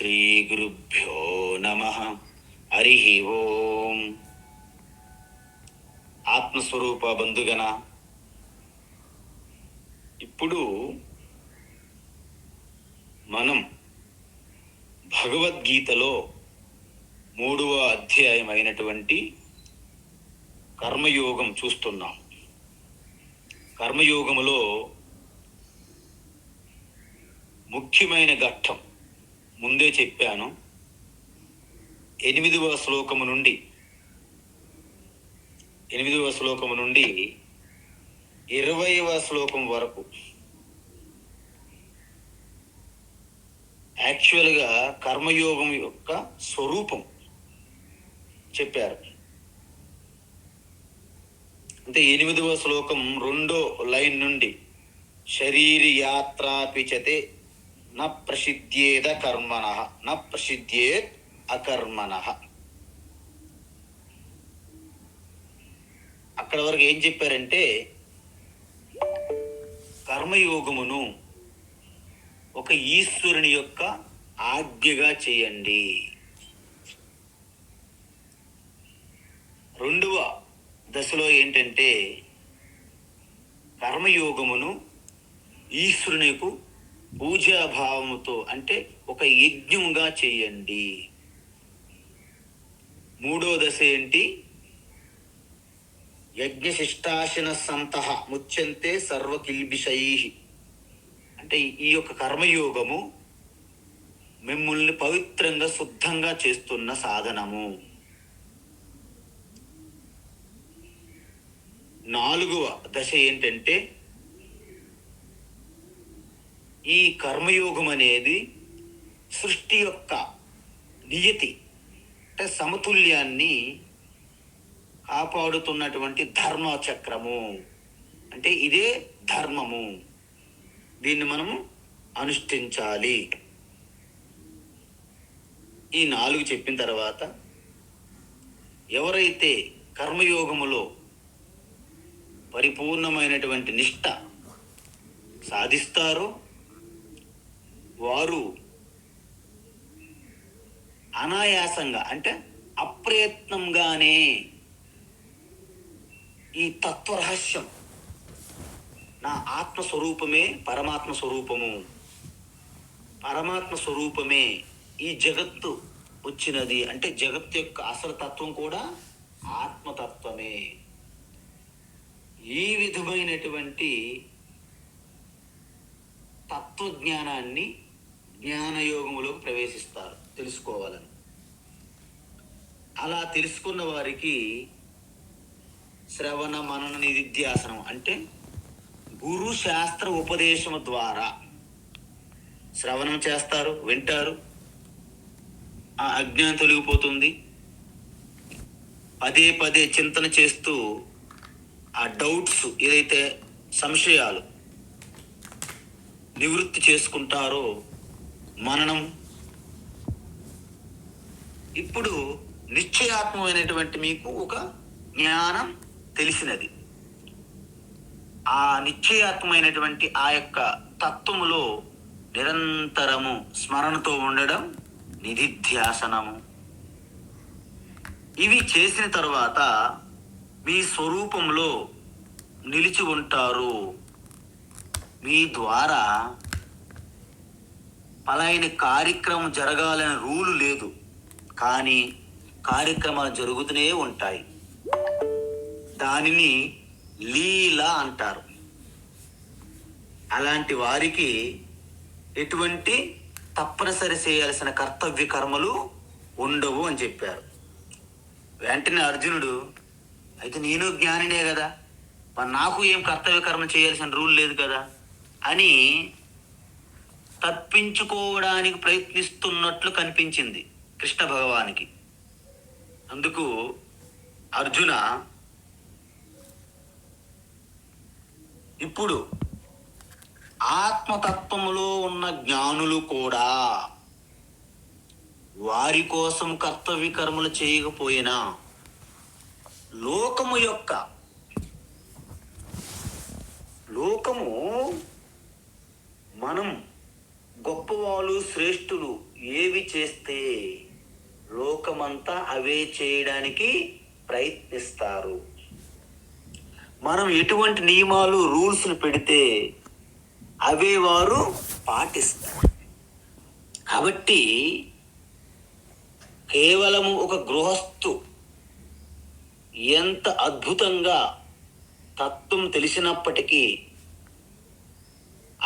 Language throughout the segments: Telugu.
శ్రీ గురుభ్యో నమః. హరి ఓం. ఆత్మస్వరూప బంధుగణ, ఇప్పుడు మనం భగవద్గీతలో 3వ అధ్యాయం అయినటువంటి కర్మయోగం చూస్తున్నాం. కర్మయోగములో ముఖ్యమైన ఘట్టం ముందే చెప్పాను. 8వ శ్లోకము నుండి 20వ శ్లోకం వరకు యాక్చువల్గా కర్మయోగం యొక్క స్వరూపం చెప్పారు. అంటే 8వ శ్లోకం 2వ లైన్ నుండి శరీరి యాత్రాపిచతే న ప్రసిద్ధ్యేద కర్మణః న ప్రసిద్ధ్యేత్ అకర్మణః. అక్కడ వరకు ఏం చెప్పారంటే, కర్మయోగమును ఒక ఈశ్వరుని యొక్క ఆజ్ఞగా చేయండి. 2వ దశలో ఏంటంటే, కర్మయోగమును ఈశ్వరునికు పూజాభావముతో, అంటే ఒక యజ్ఞంగా చేయండి. 3వ దశ ఏంటి? యజ్ఞశిష్టాశన సంతః ముచ్యంతే సర్వకిల్బిషైః. అంటే ఈ యొక్క కర్మయోగము మిమ్మల్ని పవిత్రంగా శుద్ధంగా చేస్తున్న సాధనము. 4వ దశ ఏంటంటే, ఈ కర్మయోగం అనేది సృష్టి యొక్క నియతి, అంటే సమతుల్యాన్ని కాపాడుతున్నటువంటి ధర్మచక్రము. అంటే ఇదే ధర్మము, దీన్ని మనము అనుష్ఠించాలి. ఈ 4 చెప్పిన తర్వాత, ఎవరైతే కర్మయోగములో పరిపూర్ణమైనటువంటి నిష్ఠ సాధిస్తారో వారు అనాయాసంగా, అంటే అప్రయత్నంగానే ఈ తత్వరహస్యం, నా ఆత్మస్వరూపమే పరమాత్మ స్వరూపము, పరమాత్మ స్వరూపమే ఈ జగత్తు వచ్చినది, అంటే జగత్తు యొక్క అసలు తత్వం కూడా ఆత్మతత్వమే. ఈ విధమైనటువంటి తత్వజ్ఞానాన్ని జ్ఞానయోగములోకి ప్రవేశిస్తారు తెలుసుకోవాలని. అలా తెలుసుకున్న వారికి శ్రవణ మనన నిధిధ్యాసనం, అంటే గురు శాస్త్ర ఉపదేశము ద్వారా శ్రవణం చేస్తారు, వింటారు, ఆ అజ్ఞానం తొలగిపోతుంది. పదే పదే చింతన చేస్తూ ఆ డౌట్స్, ఏదైతే సంశయాలు నివృత్తి చేసుకుంటారో మననం. ఇప్పుడు నిశ్చయాత్మమైనటువంటి మీకు ఒక జ్ఞానం తెలిసినది. ఆ నిశ్చయాత్మైనటువంటి ఆ యొక్క తత్వములో నిరంతరము స్మరణతో ఉండడం నిధిధ్యాసనము. ఇవి చేసిన తర్వాత మీ స్వరూపంలో నిలిచి ఉంటారు. మీ ద్వారా పలాయని కార్యక్రమం జరగాలని రూలు లేదు, కానీ కార్యక్రమాలు జరుగుతూనే ఉంటాయి. దానిని లీల అంటారు. అలాంటి వారికి ఎటువంటి తప్పనిసరి చేయాల్సిన కర్తవ్య కర్మలు ఉండవు అని చెప్పారు. వెంటనే అర్జునుడు, అయితే నేను జ్ఞానినే కదా, మరి నాకు ఏం కర్తవ్య కర్మ చేయాల్సిన రూల్ లేదు కదా అని తప్పించుకోవడానికి ప్రయత్నిస్తున్నట్లు కనిపించింది కృష్ణ భగవానికి. అందుకు అర్జున, ఇప్పుడు ఆత్మతత్వములో ఉన్న జ్ఞానులు కూడా వారి కోసం కర్తవ్య కర్మలు చేయకపోయినా లోకము మనం గొప్పవాళ్ళు శ్రేష్ఠులు ఏవి చేస్తే లోకమంతా అవే చేయడానికి ప్రయత్నిస్తారు. మనం ఎటువంటి నియమాలు రూల్స్ని పెడితే అవే వారు పాటిస్తారు. కాబట్టి కేవలము ఒక గృహస్థు ఎంత అద్భుతంగా తత్వం తెలిసినప్పటికీ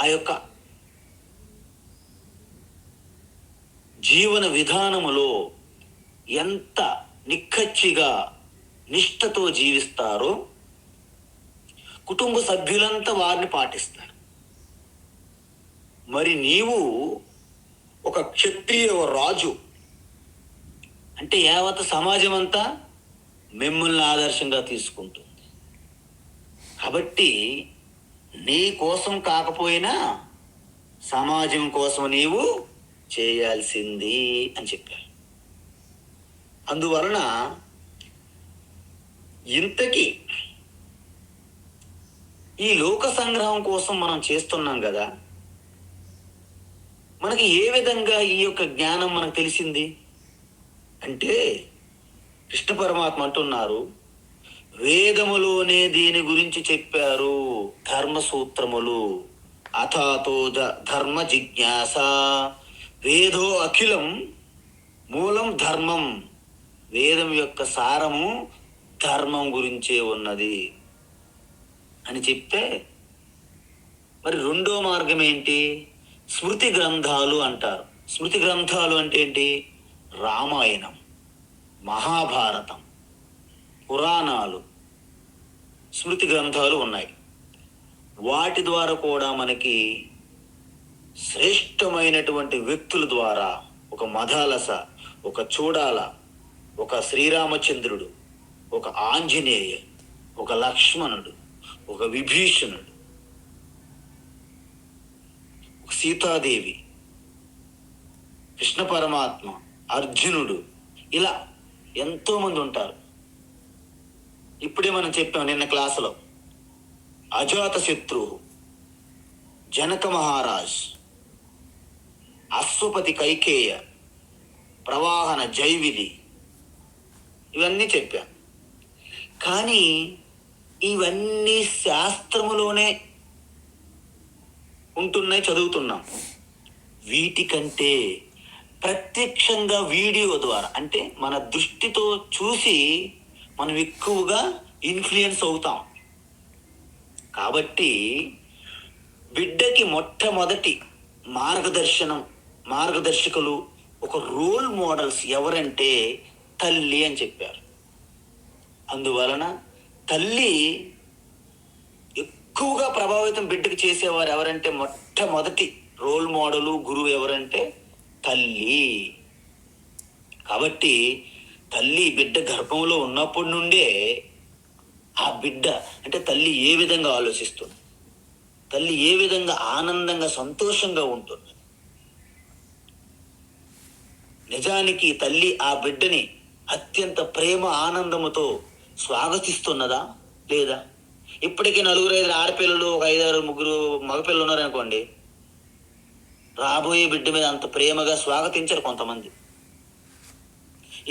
ఆ యొక్క జీవన విధానములో ఎంత నిక్కచ్చిగా నిష్ఠతో జీవిస్తారో కుటుంబ సభ్యులంతా వారిని పాటిస్తారు. మరి నీవు ఒక క్షత్రియ రాజు అంటే యావత్ సమాజం అంతా మిమ్మల్ని ఆదర్శంగా తీసుకుంటుంది. కాబట్టి నీ కోసం కాకపోయినా సమాజం కోసం నీవు చేయాల్సింది అని చెప్పారు. అందువలన ఇంతకీ ఈ లోక సంగ్రహం కోసం మనం చేస్తున్నాం కదా, మనకి ఏ విధంగా ఈ యొక్క జ్ఞానం మనకు తెలిసింది అంటే కృష్ణ పరమాత్మ అంటున్నారు, వేదములోనే దీని గురించి చెప్పారు. ధర్మ సూత్రములు అథాతో ధర్మ జిజ్ఞాస వేదో అఖిలం మూలం ధర్మం. వేదం యొక్క సారము ధర్మం గురించే ఉన్నది అని చెప్తే, మరి రెండో మార్గం ఏంటి? స్మృతి గ్రంథాలు అంటారు. స్మృతి గ్రంథాలు అంటే ఏంటి? రామాయణం, మహాభారతం, పురాణాలు, స్మృతి గ్రంథాలు ఉన్నాయి. వాటి ద్వారా కూడా మనకి శ్రేష్టమైనటువంటి వ్యక్తుల ద్వారా ఒక మదాలస, ఒక చూడాల, ఒక శ్రీరామచంద్రుడు, ఒక ఆంజనేయ, ఒక లక్ష్మణుడు, ఒక విభీషణుడు, ఒక సీతాదేవి, కృష్ణ పరమాత్మ, అర్జునుడు, ఇలా ఎంతోమంది ఉంటారు. ఇప్పుడే మనం చెప్పాం నిన్న క్లాసులో, అజాత శత్రువు, జనక మహారాజ్, అశ్వపతి కైకేయ, ప్రవాహన జైవిధి, ఇవన్నీ చెప్పాం. కానీ ఇవన్నీ శాస్త్రములోనే ఉంటున్నాయి, చదువుతున్నాం. వీటికంటే ప్రత్యక్షంగా వీడియో ద్వారా అంటే మన దృష్టితో చూసి మనం ఎక్కువగా ఇన్ఫ్లుయెన్స్ అవుతాం. కాబట్టి బిడ్డకి మొట్టమొదటి మార్గదర్శకులు, ఒక రోల్ మోడల్స్ ఎవరంటే తల్లి అని చెప్పారు. అందువలన తల్లి ఎక్కువగా ప్రభావితం బిడ్డకి చేసేవారు ఎవరంటే మొట్టమొదటి రోల్ మోడలు, గురువు ఎవరంటే తల్లి. కాబట్టి తల్లి బిడ్డ గర్భంలో ఉన్నప్పటి నుండే ఆ బిడ్డ అంటే తల్లి ఏ విధంగా ఆలోచిస్తుంది, తల్లి ఏ విధంగా ఆనందంగా సంతోషంగా ఉంటుంది. నిజానికి తల్లి ఆ బిడ్డని అత్యంత ప్రేమ ఆనందముతో స్వాగతిస్తున్నదా లేదా? ఇప్పటికీ 4-5 ఆడపిల్లలు, ఒక 5-6 మగపిల్లలు ఉన్నారనుకోండి, రాబోయే బిడ్డ మీద అంత ప్రేమగా స్వాగతించరు కొంతమంది.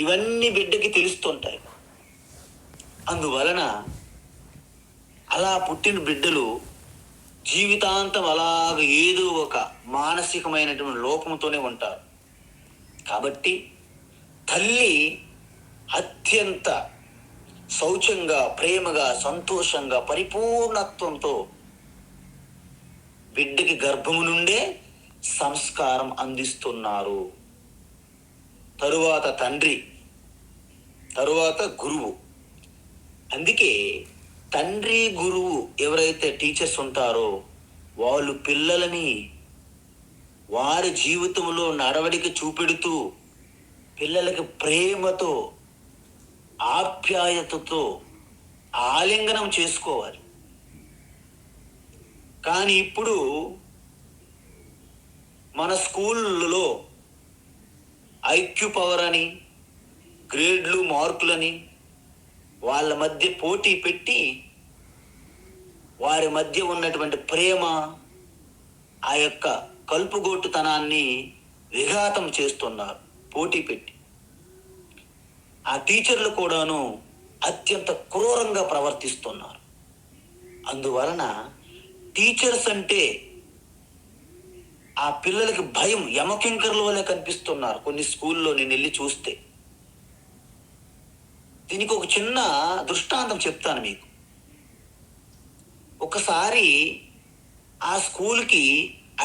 ఇవన్నీ బిడ్డకి తెలుస్తుంటాయి. అందువలన అలా పుట్టిన బిడ్డలు జీవితాంతం అలాగ ఏదో ఒక మానసికమైనటువంటి లోపంతోనే ఉంటారు. కాబట్టి తల్లి అత్యంత శౌచంగా, ప్రేమగా, సంతోషంగా, పరిపూర్ణత్వంతో బిడ్డకి గర్భము నుండే సంస్కారం అందిస్తున్నారు. తరువాత తండ్రి, తరువాత గురువు. అందుకే తండ్రి, గురువు ఎవరైతే టీచర్స్ ఉంటారో వాళ్ళు పిల్లలని వారి జీవితంలో నడవడిక చూపెడుతూ పిల్లలకి ప్రేమతో, ఆప్యాయతతో ఆలింగనం చేసుకోవాలి. కానీ ఇప్పుడు మన స్కూళ్ళలో ఐక్యూ పవర్ అని, గ్రేడ్లు, మార్కులని వాళ్ళ మధ్య పోటీ పెట్టి వారి మధ్య ఉన్నటువంటి ప్రేమ, ఆ యొక్క కలుపుగోట్టుతనాన్ని విఘాతం చేస్తున్నారు పోటీ పెట్టి. ఆ టీచర్లు కూడాను అత్యంత క్రూరంగా ప్రవర్తిస్తున్నారు. అందువలన టీచర్స్ అంటే ఆ పిల్లలకి భయం, యమకింకర్ల వల్లే కనిపిస్తున్నారు కొన్ని స్కూల్లో నేను వెళ్ళి చూస్తే. దీనికి ఒక చిన్న దృష్టాంతం చెప్తాను మీకు. ఒకసారి ఆ స్కూల్కి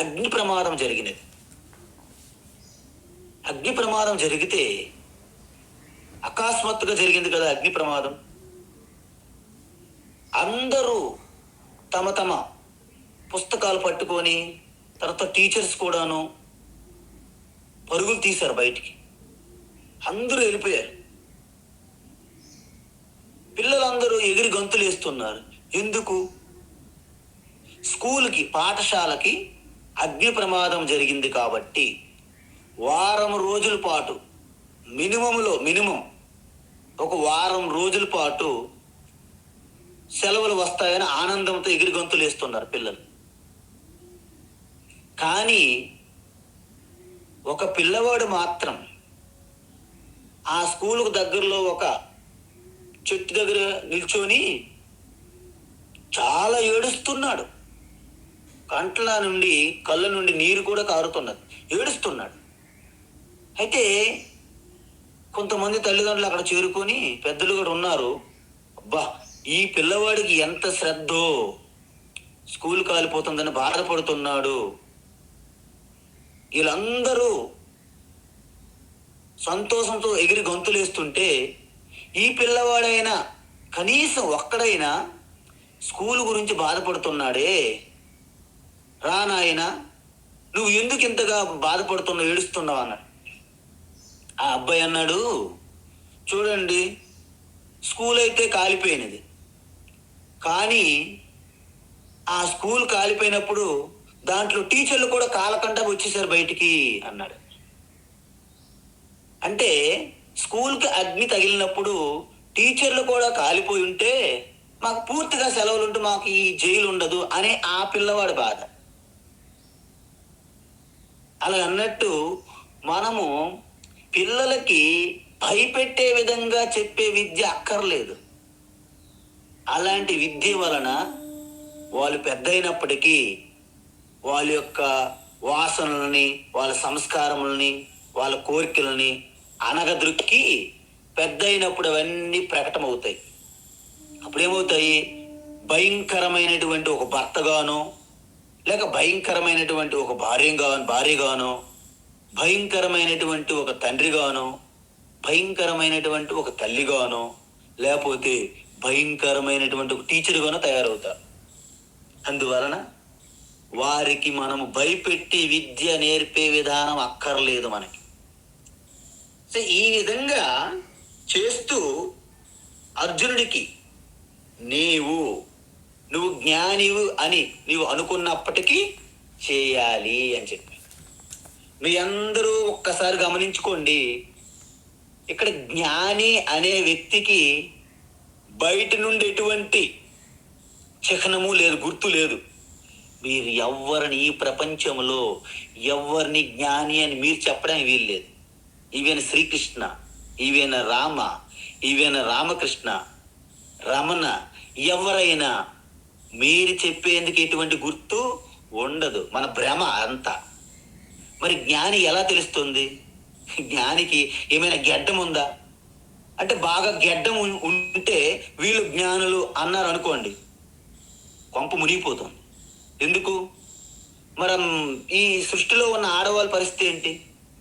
అగ్ని ప్రమాదం జరిగినది. అగ్ని ప్రమాదం జరిగితే అకస్మాత్తుగా జరిగింది కదా అగ్ని ప్రమాదం. అందరూ తమ తమ పుస్తకాలు పట్టుకొని, తర్వాత టీచర్స్ కూడాను పరుగులు తీశారు బయటికి. అందరూ వెళ్ళిపోయారు. పిల్లలందరూ ఎగిరి గంతులు వేస్తున్నారు. ఎందుకు? స్కూల్కి, పాఠశాలకి అగ్ని ప్రమాదం జరిగింది కాబట్టి వారం రోజుల పాటు, మినిమం ఒక వారం రోజుల పాటు సెలవులు వస్తాయని ఆనందంతో ఎగిరి గంతులు వేస్తున్నారు పిల్లలు. కానీ ఒక పిల్లవాడు మాత్రం ఆ స్కూలుకు దగ్గరలో ఒక చెట్టు దగ్గర నిల్చొని చాలా ఏడుస్తున్నాడు. కంట్ల నుండి, కళ్ళ నుండి నీరు కూడా కారుతున్నది. ఏడుస్తున్నాడు. అయితే కొంతమంది తల్లిదండ్రులు అక్కడ చేరుకొని, పెద్దలు కూడా ఉన్నారు, అబ్బా ఈ పిల్లవాడికి ఎంత శ్రద్ధో, స్కూల్ కాలిపోతుందని బాధపడుతున్నాడు. వీళ్ళందరూ సంతోషంతో ఎగిరి గంతులేస్తుంటే ఈ పిల్లవాడైనా కనీసం ఒక్కడైనా స్కూల్ గురించి బాధపడుతున్నాడే, రా నాయనా నువ్వు ఎందుకు ఇంతగా బాధపడుతున్నావు, ఏడుస్తున్నావు అన్నాడు. ఆ అబ్బాయి అన్నాడు, చూడండి స్కూల్ అయితే కాలిపోయినది, కానీ ఆ స్కూల్ కాలిపోయినప్పుడు దాంట్లో టీచర్లు కూడా కాలకంట వచ్చేసారు బయటికి అన్నాడు. అంటే స్కూల్కి అగ్ని తగిలినప్పుడు టీచర్లు కూడా కాలిపోయి ఉంటే మాకు పూర్తిగా సెలవులు ఉంటూ మాకు ఈ జైలు ఉండదు అనే ఆ పిల్లవాడి బాధ. అలా అన్నట్టు మనము పిల్లలకి భయపెట్టే విధంగా చెప్పే విద్య అక్కర్లేదు. అలాంటి విద్య వలన వాళ్ళు పెద్ద అయినప్పటికీ వాళ్ళ యొక్క వాసనలని, వాళ్ళ సంస్కారములని, వాళ్ళ కోరికలని అనగదృక్కి పెద్ద అయినప్పుడు అవన్నీ ప్రకటమవుతాయి. అప్పుడేమవుతాయి? భయంకరమైనటువంటి ఒక భర్తగానో, లేక భయంకరమైనటువంటి ఒక భార్యగానో, భయంకరమైనటువంటి ఒక తండ్రిగానో, భయంకరమైనటువంటి ఒక తల్లిగానో, లేకపోతే భయంకరమైనటువంటి ఒక టీచర్గానో తయారవుతారు. అందువలన వారికి మనము భయపెట్టి విద్య నేర్పే విధానం అక్కర్లేదు మనకి. సో ఈ విధంగా చేస్తూ అర్జునుడికి నువ్వు జ్ఞానివు అని నీవు అనుకున్నప్పటికీ చేయాలి అని చెప్పి. మీ అందరూ ఒక్కసారి గమనించుకోండి, ఇక్కడ జ్ఞాని అనే వ్యక్తికి బయట నుండి ఎటువంటి చిహ్నము లేదు, గుర్తు లేదు. మీరు ఎవరిని ఈ ప్రపంచంలో ఎవరిని జ్ఞాని అని మీరు చెప్పడానికి వీల్లేదు. ఈవెన శ్రీకృష్ణ, ఈవెన రామ, ఈవెన రామకృష్ణ, రమణ, ఎవరైనా మీరు చెప్పేందుకు ఎటువంటి గుర్తు ఉండదు. మన భ్రమ అంతా. మరి జ్ఞాని ఎలా తెలుస్తుంది? జ్ఞానికి ఏమైనా గెడ్డం ఉందా అంటే, బాగా గెడ్డం ఉంటే వీళ్ళు జ్ఞానులు అన్నారు అనుకోండి, కొంప మునిగిపోతుంది. ఎందుకు? మరి ఈ సృష్టిలో ఉన్న ఆడవాళ్ళ పరిస్థితి ఏంటి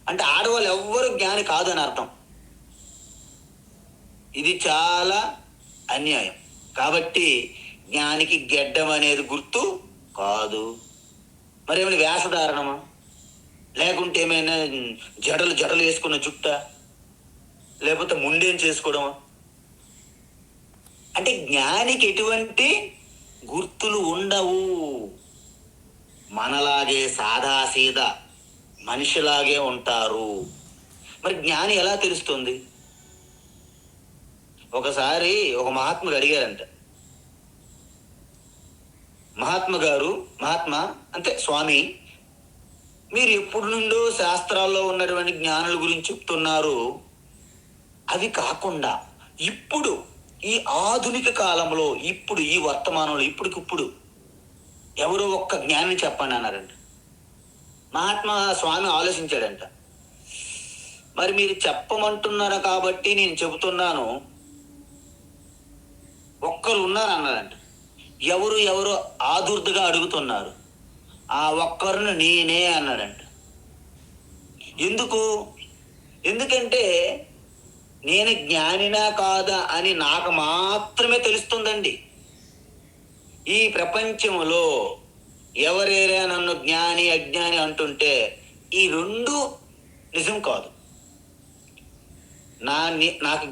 అంటే, ఆడవాళ్ళు ఎవ్వరూ జ్ఞాని కాదని అర్థం. ఇది చాలా అన్యాయం. కాబట్టి జ్ఞానికి గెడ్డం అనేది గుర్తు కాదు. మరి ఏమైనా వేషధారణమా, లేకుంటే ఏమైనా జడలు వేసుకున్న జుట్ట, లేకపోతే ముండేం చేసుకోవడమా? అంటే జ్ఞానికి ఎటువంటి గుర్తులు ఉండవు. మనలాగే సాదాసీదా మనిషిలాగే ఉంటారు. మరి జ్ఞాని ఎలా తెలుస్తుంది? ఒకసారి ఒక మహాత్ముడు అడిగారంట. మహాత్మా అంటే స్వామి, మీరు ఎప్పటి నుండో శాస్త్రాల్లో ఉన్నటువంటి జ్ఞానుల గురించి చెప్తున్నారు. అవి కాకుండా ఇప్పుడు ఈ ఆధునిక కాలంలో, ఇప్పుడు ఈ వర్తమానంలో, ఇప్పటికిప్పుడు ఎవరో ఒక్క జ్ఞాని చెప్పండి అన్నారంట. మహాత్మా స్వామి ఆలోచించాడంట. మరి మీరు చెప్పమంటున్నారు కాబట్టి నేను చెబుతున్నాను, ఒక్కరు ఉన్నారు అన్నారంట. ఎవరు ఆదుర్దుగా అడుగుతున్నారు. ఆ ఒక్కరును నేనే అన్నాడంట. ఎందుకంటే నేను జ్ఞానినా కాదా అని నాకు మాత్రమే తెలుస్తుందండి. ఈ ప్రపంచంలో ఎవరేరా నన్ను జ్ఞాని అజ్ఞాని అంటుంటే ఈ రెండు నిజం కాదు. నాకు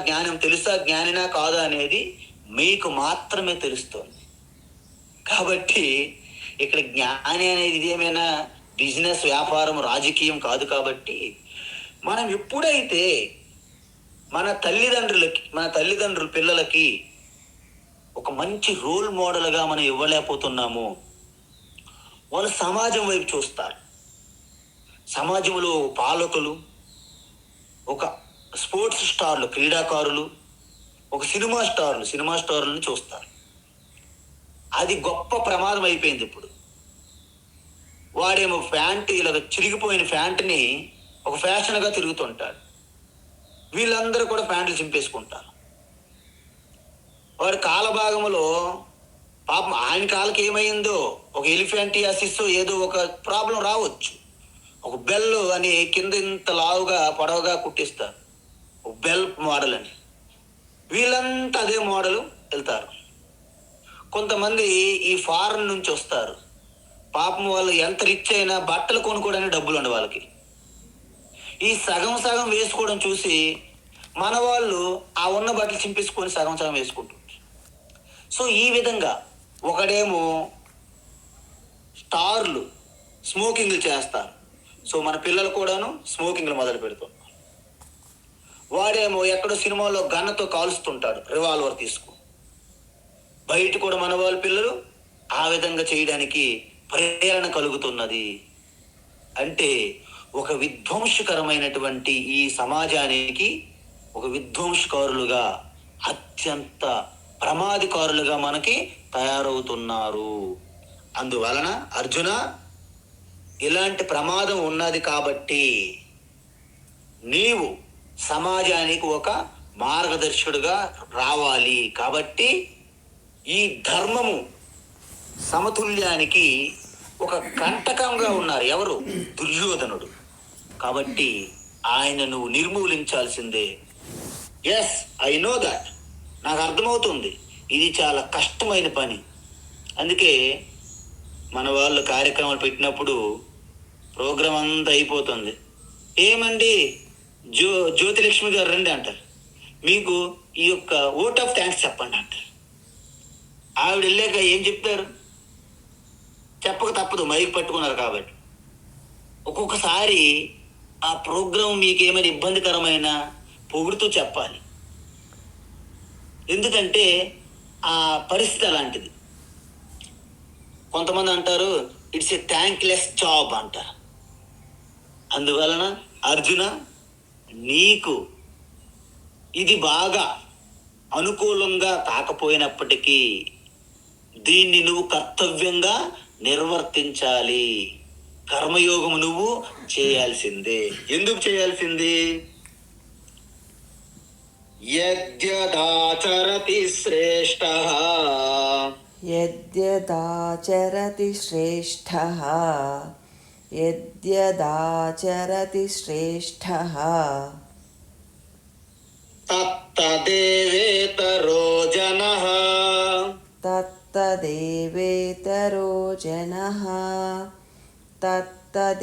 జ్ఞానం తెలుసా జ్ఞానినా కాదా అనేది మీకు మాత్రమే తెలుస్తుంది. కాబట్టి ఇక్కడ జ్ఞాని అనేది ఇదేమైనా బిజినెస్, వ్యాపారం, రాజకీయం కాదు. కాబట్టి మనం ఎప్పుడైతే మన తల్లిదండ్రుల పిల్లలకి ఒక మంచి రోల్ మోడల్గా మనం ఇవ్వలేకపోతున్నాము, వాళ్ళు సమాజం వైపు చూస్తారు. సమాజంలో పాలకులు, ఒక స్పోర్ట్స్ స్టార్లు, క్రీడాకారులు, ఒక సినిమా స్టార్లను చూస్తారు. అది గొప్ప ప్రమాదం అయిపోయింది. ఇప్పుడు వాడేమో ఇలా చిరిగిపోయిన ప్యాంటుని ఒక ఫ్యాషన్గా తిరుగుతుంటాడు. వీళ్ళందరూ కూడా ప్యాంట్లు చింపేసుకుంటారు. వాడి కాల భాగంలో పాపం ఆయన కాలకి ఏమైందో, ఒక ఎలిఫెంటియాసిస్ ఏదో ఒక ప్రాబ్లం రావచ్చు. ఒక బెల్ అని కింద ఇంత లావుగా పొడవుగా కుట్టిస్తారు, ఒక బెల్ మోడల్ అని. వీళ్ళంతా అదే మోడల్ వెళ్తారు. కొంతమంది ఈ ఫారెన్ నుంచి వస్తారు. పాపం వాళ్ళు ఎంత రిచ్ అయినా బట్టలు కొనుక్కోవడానికి డబ్బులు ఉండవు వాళ్ళకి. ఈ సగం వేసుకోవడం చూసి మన వాళ్ళు ఆ ఉన్న బట్టలు చింపేసుకొని సగం వేసుకుంటుంటారు. సో ఈ విధంగా ఒకడేమో స్టార్లు స్మోకింగ్లు చేస్తారు. సో మన పిల్లలు కూడాను స్మోకింగ్లు మొదలు పెడుతున్నారు. వాడేమో ఎక్కడో సినిమాలో గన్నతో కాలుస్తుంటాడు, రివాల్వర్ తీసుకు. బయట కూడా మన వాళ్ళ పిల్లలు ఆ విధంగా చేయడానికి ప్రేరణ కలుగుతున్నది. అంటే ఒక విధ్వంసకరమైనటువంటి ఈ సమాజానికి ఒక విధ్వంసకారులుగా, అత్యంత ప్రమాదకారులుగా మనకి తయారవుతున్నారు. అందువలన అర్జున, ఇలాంటి ప్రమాదం ఉన్నది కాబట్టి నీవు సమాజానికి ఒక మార్గదర్శకుడుగా రావాలి. కాబట్టి ఈ ధర్మము సమతుల్యానికి ఒక కంటకంగా ఉన్నారు ఎవరు? దుర్యోధనుడు. కాబట్టి ఆయన నువ్వు నిర్మూలించాల్సిందే. ఎస్, ఐ నో దట్, నాకు అర్థమవుతుంది. ఇది చాలా కష్టమైన పని. అందుకే మన వాళ్ళు కార్యక్రమాలు పెట్టినప్పుడు ప్రోగ్రాం అంతా అయిపోతుంది. ఏమండి జ్యోతిలక్ష్మి గారు రండి అంటారు. మీకు ఈ యొక్క ఓట్ ఆఫ్ థ్యాంక్స్ చెప్పండి అంటారు. ఆవిడ వెళ్ళాక ఏం చెప్తారు? చెప్పక తప్పదు, మైక్ పట్టుకున్నారు కాబట్టి. ఒక్కొక్కసారి ఆ ప్రోగ్రాం మీకేమైనా ఇబ్బందికరమైన పొగుడుతూ చెప్పాలి. ఎందుకంటే ఆ పరిస్థితి అలాంటిది. కొంతమంది అంటారు ఇట్స్ ఏ థ్యాంక్లెస్ జాబ్ అంటారు. అందువలన అర్జున, నీకు ఇది బాగా అనుకూలంగా కాకపోయినప్పటికీ దీన్ని నువ్వు కర్తవ్యంగా నిర్వర్తించాలి. కర్మయోగము నువ్వు చేయాల్సిందే. ఎందుకు చేయాల్సింది? యద్యదాచరతి శ్రేష్ఠః యద్యదాచరతి శ్రేష్ఠః యద్యదాచరతి శ్రేష్ఠః తత్తదేవేతరో జనః తత్తదేవేతరో జనః తత్తదేవేతరో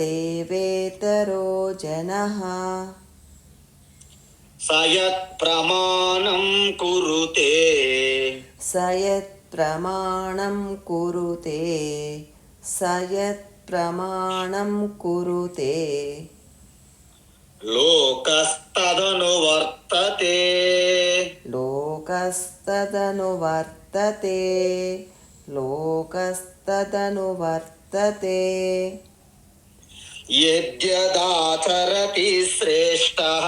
జనః సయత్ ప్రమాణం కురుతే సయత్ ప్రమాణం కురుతే సయత్ ప్రమాణం కురుతే లోకస్తదనువర్తతే లోకస్తదనువర్తతే లోకస్తదనువర్తతే యద్యదాచరతి శ్రేష్టః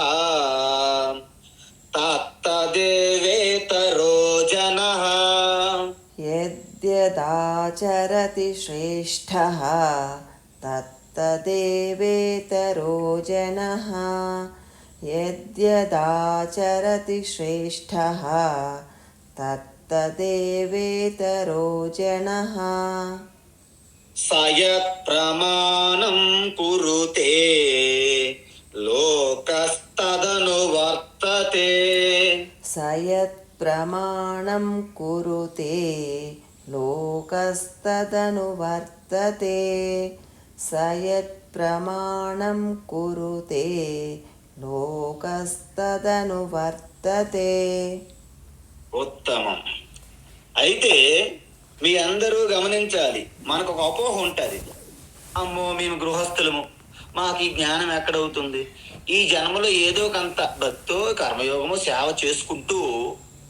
తత్తదేవేతరో జనః. యద్యదాచరతి శ్రేష్ఠః తత్తదేవేతరో జనః. యద్యదాచరతి శ్రేష్ఠః తత్తదేవేతరో జనః. సయత్ప్రమాణం కురుతే లోకస్తదనువర్తతే. సయత్ప్రమాణం కురుతే లోకస్తదనువర్తతే. సయత్ప్రమాణం కురుతే లోకస్తదనువర్తతే. ఉత్తమం. అయితే మీ అందరూ గమనించాలి, మనకు ఒక అపోహ ఉంటుంది. అమ్మో మేము గృహస్థులము, మాకు ఈ జ్ఞానం ఎక్కడవుతుంది? ఈ జన్మలో ఏదో కొంత భక్తో కర్మయోగము సేవ చేసుకుంటూ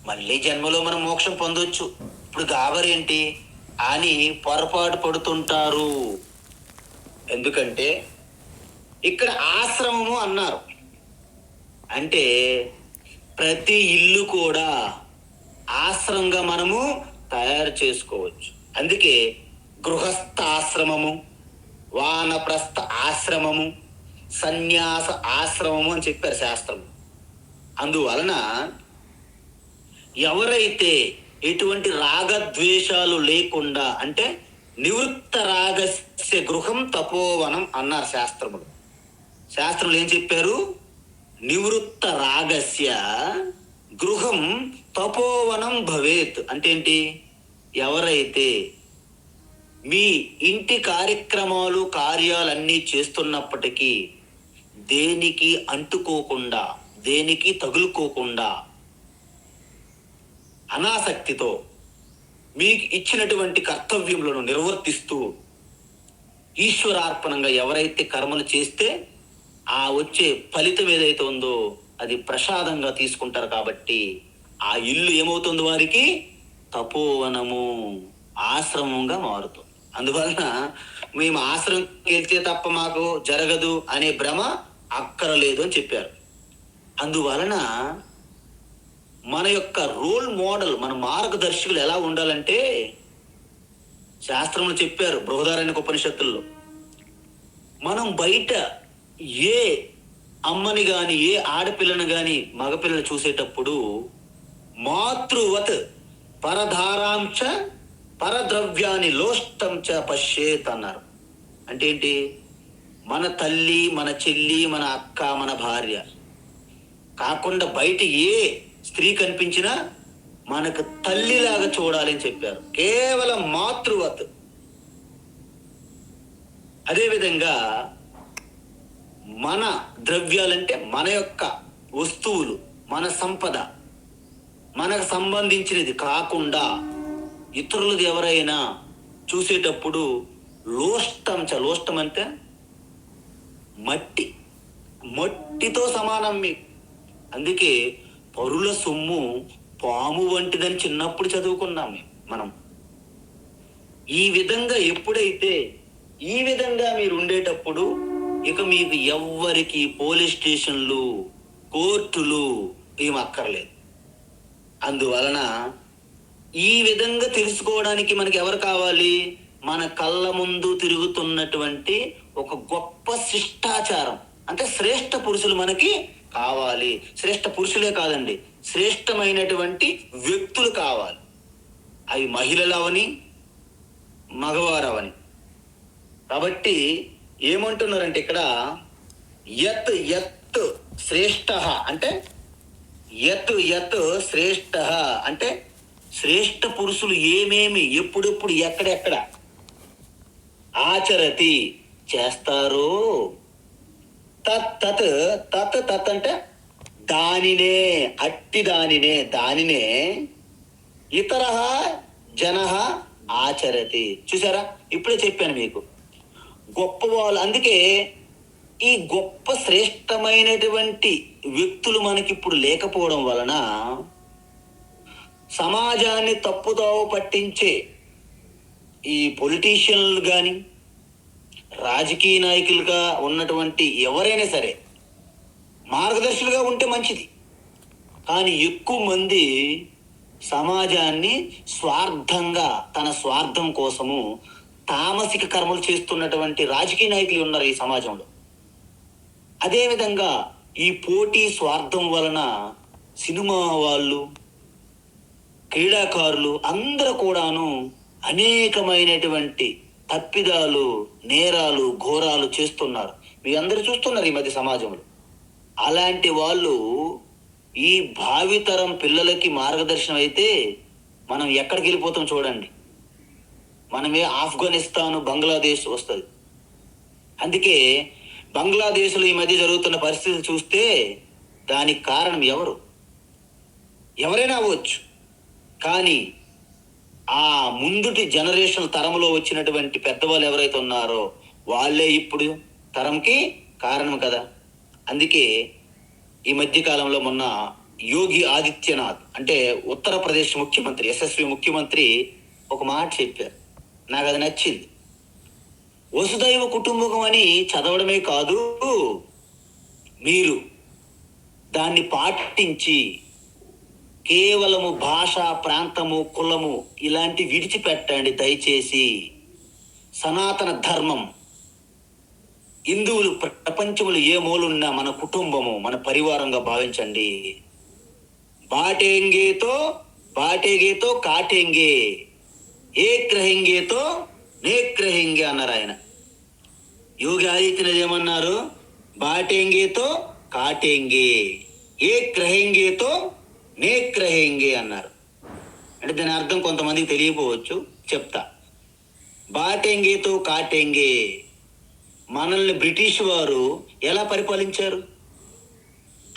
మళ్ళీ జన్మలో మనం మోక్షం పొందొచ్చు, ఇప్పుడు గాబరేంటి అని పొరపాటు పడుతుంటారు. ఎందుకంటే ఇక్కడ ఆశ్రమము అన్నారు అంటే ప్రతి ఇల్లు కూడా ఆశ్రమంగా మనము తయారు చేసుకోవచ్చు. అందుకే గృహస్థ ఆశ్రమము, వానప్రస్థ ఆశ్రమము, సన్యాస ఆశ్రమము అని చెప్పారు శాస్త్రం. అందువలన ఎవరైతే ఎటువంటి రాగద్వేషాలు లేకుండా అంటే నివృత్త రాగస్య గృహం తపోవనం అన్నారు శాస్త్రములు. శాస్త్రములు ఏం చెప్పారు? నివృత్త రాగస్య గృహం తపోవనం భవేత్ అంటే ఏంటి? ఎవరైతే మీ ఇంటి కార్యక్రమాలు కార్యాలన్నీ చేస్తున్నప్పటికీ దేనికి అంటుకోకుండా, దేనికి తగులుకోకుండా, అనాసక్తితో మీకు ఇచ్చినటువంటి కర్తవ్యములను నిర్వర్తిస్తూ ఈశ్వరార్పణంగా ఎవరైతే కర్మలు చేస్తే ఆ వచ్చే ఫలితం ఏదైతే ఉందో అది ప్రసాదంగా తీసుకుంటారు. కాబట్టి ఆ ఇల్లు ఏమవుతుంది? వారికి తపోవనము, ఆశ్రమంగా మారుతుంది. అందువలన మేము ఆశ్రమం వెళ్తే తప్ప మాకు జరగదు అనే భ్రమ అక్కరలేదు అని చెప్పారు. అందువలన మన యొక్క రోల్ మోడల్, మన మార్గదర్శకులు ఎలా ఉండాలంటే శాస్త్రములు చెప్పారు. బృహదారణ్యక ఉపనిషత్తుల్లో మనం బయట ఏ అమ్మని గాని ఏ ఆడపిల్లను గాని మగపిల్లని చూసేటప్పుడు మాతృవత్ పరధారాంచ పరద్రవ్యాన్ని లోష్టం చ పశ్యేత్ అన్నారు. అంటే ఏంటి? మన తల్లి, మన చెల్లి, మన అక్క, మన భార్య కాకుండా బయట ఏ స్త్రీ కనిపించినా మనకు తల్లిలాగా చూడాలి అని చెప్పారు. కేవలం మాతృవత్. అదేవిధంగా మన ద్రవ్యాలంటే మన యొక్క వస్తువులు, మన సంపద, మనకు సంబంధించినది కాకుండా ఇతరులది ఎవరైనా చూసేటప్పుడు లోష్టం లోష్టం అంటే మట్టితో సమానం మీకు. అందుకే పరుల సొమ్ము పాము వంటిదని చిన్నప్పుడు చదువుకున్నాం మనం. ఈ విధంగా ఎప్పుడైతే ఈ విధంగా మీరు ఉండేటప్పుడు ఇక మీకు ఎవ్వరికి పోలీస్ స్టేషన్లు, కోర్టులు ఏం అక్కర్లేదు. అందువలన ఈ విధంగా తెలుసుకోవడానికి మనకి ఎవరు కావాలి? మన కళ్ళ ముందు తిరుగుతున్నటువంటి ఒక గొప్ప శిష్టాచారం అంటే శ్రేష్ఠ పురుషులు మనకి కావాలి. శ్రేష్ఠ పురుషులే కాదండి, శ్రేష్టమైనటువంటి వ్యక్తులు కావాలి. అవి మహిళలు అవని, మగవారు అవని. కాబట్టి ఏమంటున్నారంటే ఇక్కడ యత్ యత్ శ్రేష్ఠ అంటే యత్ శ్రేష్ఠ అంటే శ్రేష్ఠ పురుషులు ఏమేమి ఎప్పుడెప్పుడు ఎక్కడెక్కడ ఆచరతి చేస్తారో తత్ అంటే దానినే, అట్టి దానినే ఇతర జన ఆచరతి. చూసారా? ఇప్పుడే చెప్పాను మీకు గొప్ప వాళ్ళు. అందుకే ఈ గొప్ప శ్రేష్టమైనటువంటి వ్యక్తులు మనకిప్పుడు లేకపోవడం వలన సమాజాన్ని తప్పుదోవ పట్టించే ఈ పొలిటీషియన్లు కానీ, రాజకీయ నాయకులుగా ఉన్నటువంటి ఎవరైనా సరే మార్గదర్శులుగా ఉంటే మంచిది. కానీ ఎక్కువ మంది సమాజాన్ని స్వార్థంగా తన స్వార్థం కోసము తామసిక కర్మలు చేస్తున్నటువంటి రాజకీయ నాయకులు ఉన్నారు ఈ సమాజంలో. అదేవిధంగా ఈ పోటీ స్వార్థం వలన సినిమా వాళ్ళు, క్రీడాకారులు అందరూ కూడాను అనేకమైనటువంటి తప్పిదాలు, నేరాలు, ఘోరాలు చేస్తున్నారు. మీ అందరూ చూస్తున్నారు ఈ మధ్య సమాజంలో. అలాంటి వాళ్ళు ఈ భావితరం పిల్లలకి మార్గదర్శనం అయితే మనం ఎక్కడికి వెళ్ళిపోతాం చూడండి. మనమే ఆఫ్ఘనిస్తాన్, బంగ్లాదేశ్ వస్తుంది. అందుకే బంగ్లాదేశ్లో ఈ మధ్య జరుగుతున్న పరిస్థితి చూస్తే దానికి కారణం ఎవరైనా అవ్వచ్చు. కానీ ఆ ముందుటి జనరేషన్ తరంలో వచ్చినటువంటి పెద్దవాళ్ళు ఎవరైతే ఉన్నారో వాళ్ళే ఇప్పుడు తరంకి కారణం కదా. అందుకే ఈ మధ్య కాలంలో మొన్న యోగి ఆదిత్యనాథ్ అంటే ఉత్తరప్రదేశ్ ముఖ్యమంత్రి, యశస్వి ముఖ్యమంత్రి ఒక మాట చెప్పారు, నాకు అది నచ్చింది. వసుదైవ కుటుంబకం అని చదవడమే కాదు, మీరు దాన్ని పాటించి కేవలము భాష, ప్రాంతము, కులము ఇలాంటి విడిచిపెట్టండి దయచేసి. సనాతన ధర్మం, హిందువులు ప్రపంచంలో ఏ మూలున్నా మన కుటుంబము, మన పరివారంగా భావించండి. బాటేగేతో కాటేంగే, ఏక్ రహెంగేతో నేక్ రహెంగే అన్నారు ఆయన. యోగి ఆదిత్యనాథ్ ఏమన్నారు? బాటేంగేతో కాటేంగే, ఏక్ రహెంగేతో నేక్ రహెంగే అన్నారు. అంటే దాని అర్థం కొంతమందికి తెలియకపోవచ్చు, చెప్తా. బాటేంగేతో కాటేంగే, మనల్ని బ్రిటిష్ వారు ఎలా పరిపాలించారు?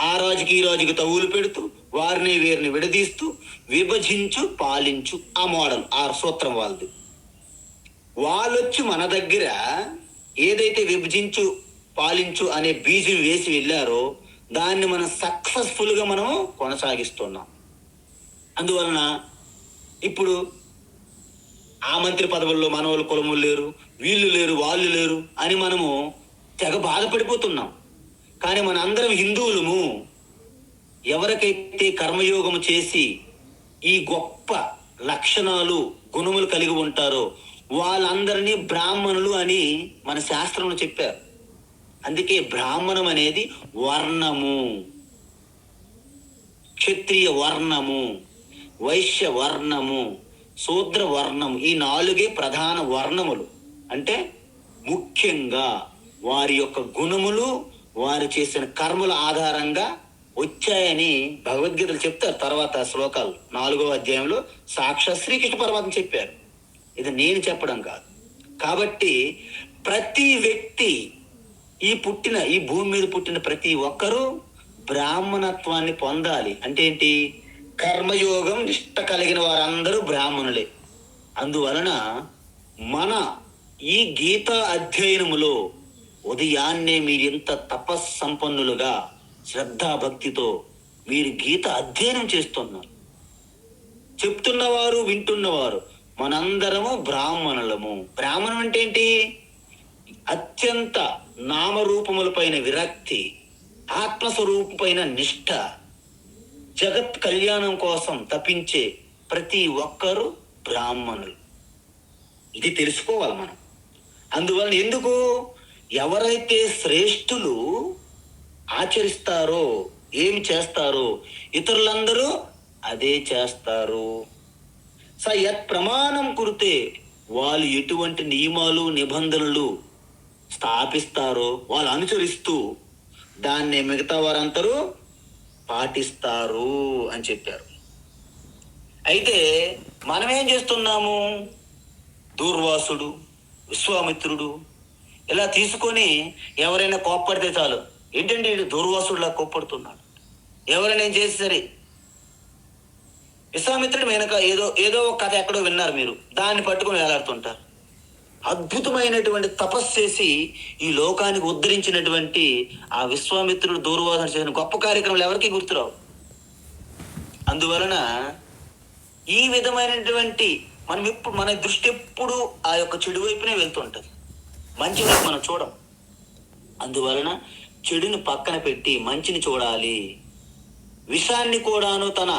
ఆ రాజుకి ఈ రాజుకి తగులు పెడుతూ, వారిని వీరిని విడదీస్తూ, విభజించు పాలించు, ఆ మోడల్, ఆ సూత్రం వాళ్ళది. వాళ్ళొచ్చి మన దగ్గర ఏదైతే విభజించు పాలించు అనే బీజం వేసి వెళ్ళారో దాన్ని మనం సక్సెస్ఫుల్గా మనం కొనసాగిస్తున్నాం. అందువలన ఇప్పుడు ఆ మంత్రి పదవుల్లో మన వాళ్ళు కులములు లేరు, వీళ్ళు లేరు, వాళ్ళు లేరు అని మనము తెగ బాధపడిపోతున్నాం. కానీ మన అందరం హిందువులము. ఎవరికైతే కర్మయోగము చేసి ఈ గొప్ప లక్షణాలు, గుణములు కలిగి ఉంటారో వాళ్ళందరినీ బ్రాహ్మణులు అని మన శాస్త్రంలో చెప్పారు. అందుకే బ్రాహ్మణం అనేది వర్ణము, క్షత్రియ వర్ణము, వైశ్య వర్ణము, శూద్ర వర్ణం, ఈ 4 ప్రధాన వర్ణములు. అంటే ముఖ్యంగా వారి యొక్క గుణములు, వారు చేసిన కర్మల ఆధారంగా వచ్చాయని భగవద్గీతలు చెప్తారు. తర్వాత శ్లోకాలు 4వ అధ్యాయంలో సాక్షాత్ శ్రీకృష్ణ పరమాత్మ చెప్పారు. ఇది నేను చెప్పడం కాదు. కాబట్టి ప్రతి వ్యక్తి, ఈ భూమి మీద పుట్టిన ప్రతి ఒక్కరూ బ్రాహ్మణత్వాన్ని పొందాలి. అంటే ఏంటి? కర్మయోగం నిష్ట కలిగిన వారందరూ బ్రాహ్మణులే. అందువలన మన ఈ గీతా అధ్యయనములో ఉదయాన్నే మీరింత తపస్సంపన్నులుగా శ్రద్ధాభక్తితో మీరు గీత అధ్యయనం చేస్తున్నారు. చెప్తున్నవారు, వింటున్నవారు మనందరము బ్రాహ్మణులము. బ్రాహ్మణం అంటే ఏంటి? అత్యంత నామరూపములపైన విరక్తి, ఆత్మస్వరూపమైన నిష్ఠ, జగత్ కళ్యాణం కోసం తపించే ప్రతి ఒక్కరూ బ్రాహ్మణులు. ఇది తెలుసుకోవాలి మనం. అందువలన ఎందుకు? ఎవరైతే శ్రేష్ఠులు ఆచరిస్తారో, ఏమి చేస్తారో ఇతరులందరూ అదే చేస్తారు. యత్ ప్రమాణం కురితే, వాళ్ళు ఎటువంటి నియమాలు, నిబంధనలు స్థాపిస్తారో వాళ్ళు అనుసరిస్తూ దాన్ని మిగతా వారందరూ పాటిస్తారు అని చెప్పారు. అయితే మనం ఏం చేస్తున్నాము? దూర్వాసుడు, విశ్వామిత్రుడు ఇలా తీసుకొని ఎవరైనా కోప్పడితే చాలు, ఏంటంటే దూర్వాసుడులా కోప్పడుతున్నాడు, ఎవరైనా ఏం చేసి సరే. విశ్వామిత్రుడు వెనక ఏదో ఒక కథ ఎక్కడో విన్నారు మీరు, దాన్ని పట్టుకొని వేలాడుతుంటారు. అద్భుతమైనటువంటి తపస్సు చేసి ఈ లోకానికి ఉద్ధరించినటువంటి ఆ విశ్వామిత్రుడు, దూర్వాసుడు చేసిన గొప్ప కార్యక్రమాలు ఎవరికి గుర్తురావు. అందువలన ఈ విధమైనటువంటి మన దృష్టి ఎప్పుడు ఆ యొక్క చెడు వైపునే వెళ్తుంటది. మంచి వైపు మనం చూడం. అందువలన చెడుని పక్కన పెట్టి మంచిని చూడాలి. విషాన్ని కూడాను తన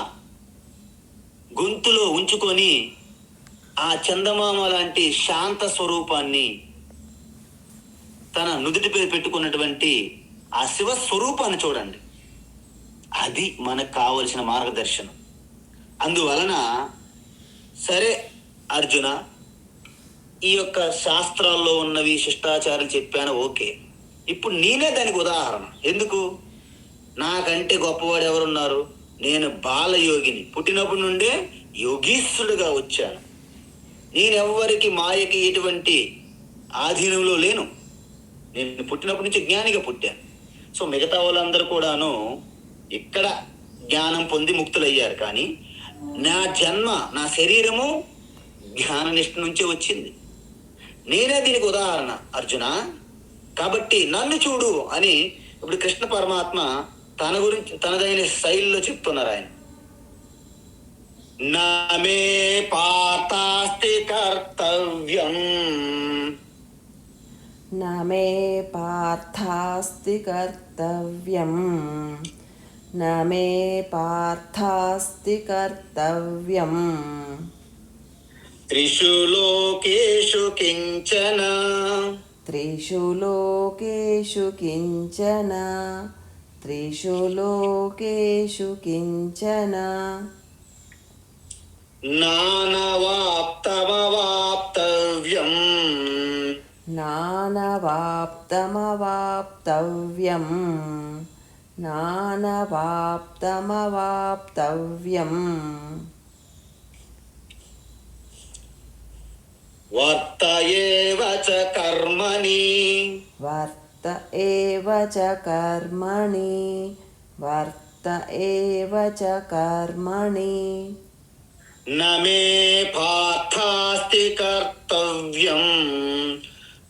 గొంతులో ఉంచుకొని ఆ చందమామ లాంటి శాంత స్వరూపాన్ని తన నుదుటిపై పెట్టుకున్నటువంటి ఆ శివ స్వరూపాన్ని చూడండి. అది మనకు కావలసిన మార్గదర్శనం. అందువలన సరే అర్జున, ఈ యొక్క శాస్త్రాల్లో ఉన్నవి శిష్టాచారాలు చెప్పాను, ఓకే. ఇప్పుడు నేనే దానికి ఉదాహరణ. ఎందుకు? నాకంటే గొప్పవాడు ఎవరున్నారు? నేను బాలయోగిని, పుట్టినప్పటి నుండే యోగీశ్వరుడుగా వచ్చాను. నేనెవ్వరికి మాయకి ఎటువంటి ఆధీనంలో లేను. నేను పుట్టినప్పటి నుంచి జ్ఞానిగా పుట్టాను. సో మిగతా వాళ్ళందరూ కూడాను ఇక్కడ జ్ఞానం పొంది ముక్తులయ్యారు. కానీ నా జన్మ, నా శరీరము జ్ఞాననిష్ట నుంచే వచ్చింది. నేనే దీనికి ఉదాహరణ అర్జున. కాబట్టి నన్ను చూడు అని ఇప్పుడు కృష్ణ పరమాత్మ తన గురించి తనదైన శైలిలో చెప్తున్నారు ఆయన. నమే పాతాస్తి కర్తవ్యం, నమే పార్థాస్తి కర్తవ్యం, నమే పార్థాస్తి కర్తవ్యం, త్రిషు లోకేషు కించన, త్రిషు లోకేషు కించన, త్రిషు లోకేషు కించన, నానవాప్తమవాప్తవ్యం, నానవాప్తమవాప్తవ్యం, నానవాప్తమవాప్తవ్యం, వర్త ఏవ చ కర్మణి, వర్త ఏవ చ కర్మణి, వర్త ఏవ చ కర్మణి, నమే పార్థాస్తి కర్తవ్యం,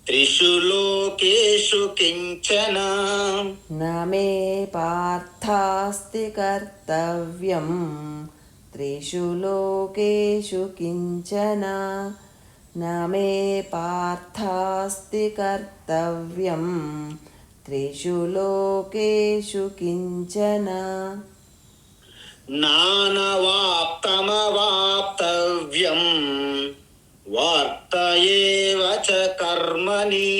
త్రిషు లోకేషు కించన, నమే పార్థాస్తి కర్తవ్యం, త్రిషు లోకేషు కించన, నమే పార్థాస్తి కర్తవ్యం, త్రిషు లోకేషు కించన, నానవాప్తమవాప్తవ్యం, వర్త ఏవ చ కర్మణి,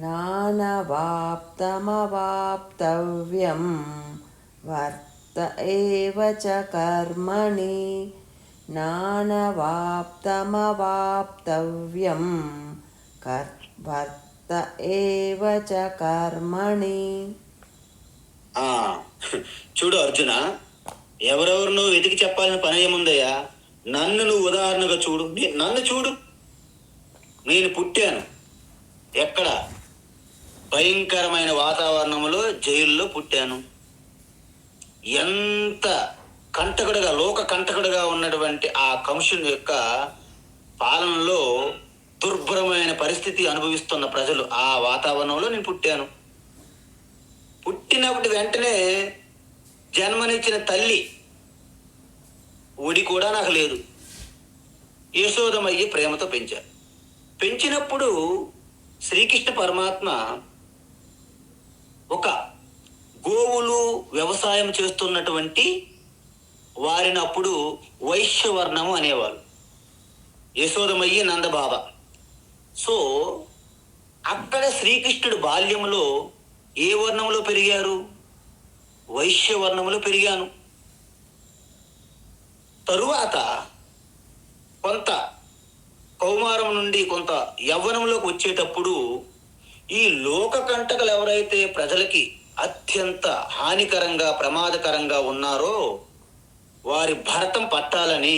నానవాప్తమవాప్తవ్యం, వర్త ఏవ చ కర్మణి, నానవాప్తమవాప్తవ్యం, వర్త ఏవ చ కర్మణి. చూడు అర్జున, ఎవరెవరు నువ్వు వెతికి చెప్పాలని పని ఏముందయ్యా? నన్ను నువ్వు ఉదాహరణగా చూడు. నన్ను చూడు. నేను పుట్టాను ఎక్కడ? భయంకరమైన వాతావరణంలో, జైల్లో పుట్టాను. ఎంత కంటకుడుగా, లోక కంటకుడుగా ఉన్నటువంటి ఆ కంసుని యొక్క పాలనలో దుర్భరమైన పరిస్థితి అనుభవిస్తున్న ప్రజలు, ఆ వాతావరణంలో నేను పుట్టాను. పుట్టినప్పుడు వెంటనే జన్మనిచ్చిన తల్లి ఒడి కూడా నాకు లేదు. యశోదమయ్యి ప్రేమతో పెంచారు. పెంచినప్పుడు శ్రీకృష్ణ పరమాత్మ ఒక గోవులు వ్యవసాయం చేస్తున్నటువంటి వారిని అప్పుడు వైశ్యవర్ణము అనేవారు. యశోదమయ్యి నందబాబ. సో అక్కడ శ్రీకృష్ణుడు బాల్యంలో ఏ వర్ణంలో పెరిగారు? వైశ్యవర్ణంలో పెరిగాను. తరువాత కొంత కౌమారం నుండి కొంత యవ్వనంలోకి వచ్చేటప్పుడు ఈ లోక కంటకులు ఎవరైతే ప్రజలకి అత్యంత హానికరంగా, ప్రమాదకరంగా ఉన్నారో వారి భరతం పట్టాలని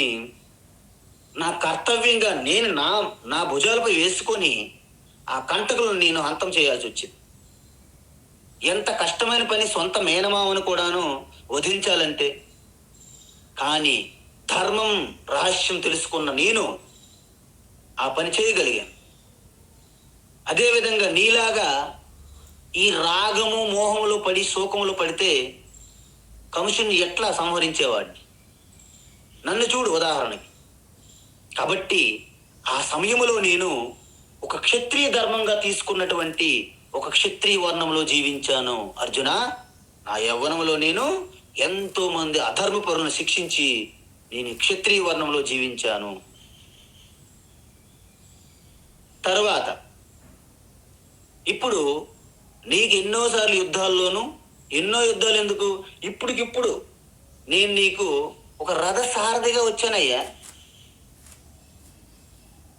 నా కర్తవ్యంగా నేను నా భుజాలపై వేసుకొని ఆ కంటకులను నేను అంతం చేయాల్సి వచ్చింది. ఎంత కష్టమైన పని, సొంత మేనమామను కూడాను వధించాలంటే. కానీ ధర్మం రహస్యం తెలుసుకున్న నేను ఆ పని చేయగలిగాను. అదేవిధంగా నీలాగా ఈ రాగము మోహములో పడి శోకములో పడితే కంసుని ఎట్లా సంహరించేవాడిని? నన్ను చూడు ఉదాహరణకి. కాబట్టి ఆ సమయంలో నేను ఒక క్షత్రియ ధర్మంగా తీసుకున్నటువంటి ఒక క్షత్రియ వర్ణంలో జీవించాను అర్జున. నా యవ్వనంలో నేను ఎంతో మంది అధర్మపరులను శిక్షించి నేను క్షత్రియ వర్ణంలో జీవించాను. తర్వాత ఇప్పుడు నీకు ఎన్నోసార్లు యుద్ధాల్లోనూ, ఎన్నో యుద్ధాలు ఎందుకు, ఇప్పటికిప్పుడు నేను నీకు ఒక రథ సారథిగా వచ్చానయ్యా.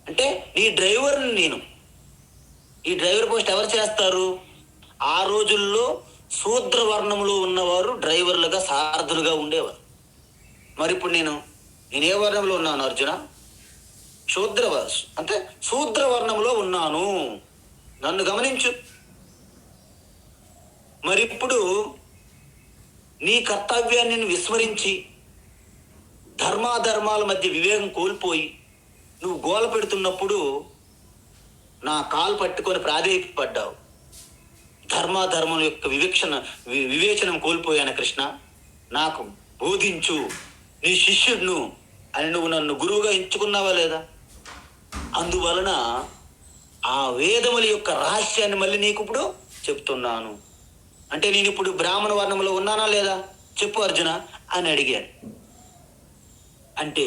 అంటే నీ డ్రైవర్ని నేను. ఈ డ్రైవర్ పోస్ట్ ఎవరు చేస్తారు? ఆ రోజుల్లో శూద్ర వర్ణంలో ఉన్నవారు డ్రైవర్లుగా, సారథులుగా ఉండేవారు. మరి ఇప్పుడు నేను ఏ వర్ణంలో ఉన్నాను అర్జున? అంటే శూద్ర వర్ణంలో ఉన్నాను. నన్ను గమనించు. మరి ఇప్పుడు నీ కర్తవ్యాన్ని విస్మరించి ధర్మాధర్మాల మధ్య వివేకం కోల్పోయి నువ్వు గోల పెడుతున్నప్పుడు నా కాలు పట్టుకొని ప్రాధేయపడ్డావు. ధర్మాధర్మం యొక్క వివేచనం కోల్పోయాను కృష్ణ. నాకు బోధించు, నీ శిష్యుడును అని నువ్వు నన్ను గురువుగా ఎంచుకున్నావా లేదా? అందువలన ఆ వేదముల యొక్క రహస్యాన్ని మళ్ళీ నీకు ఇప్పుడు చెప్తున్నాను. అంటే నేను ఇప్పుడు బ్రాహ్మణ వర్ణంలో ఉన్నానా లేదా చెప్పు అర్జున అని అడిగాడు. అంటే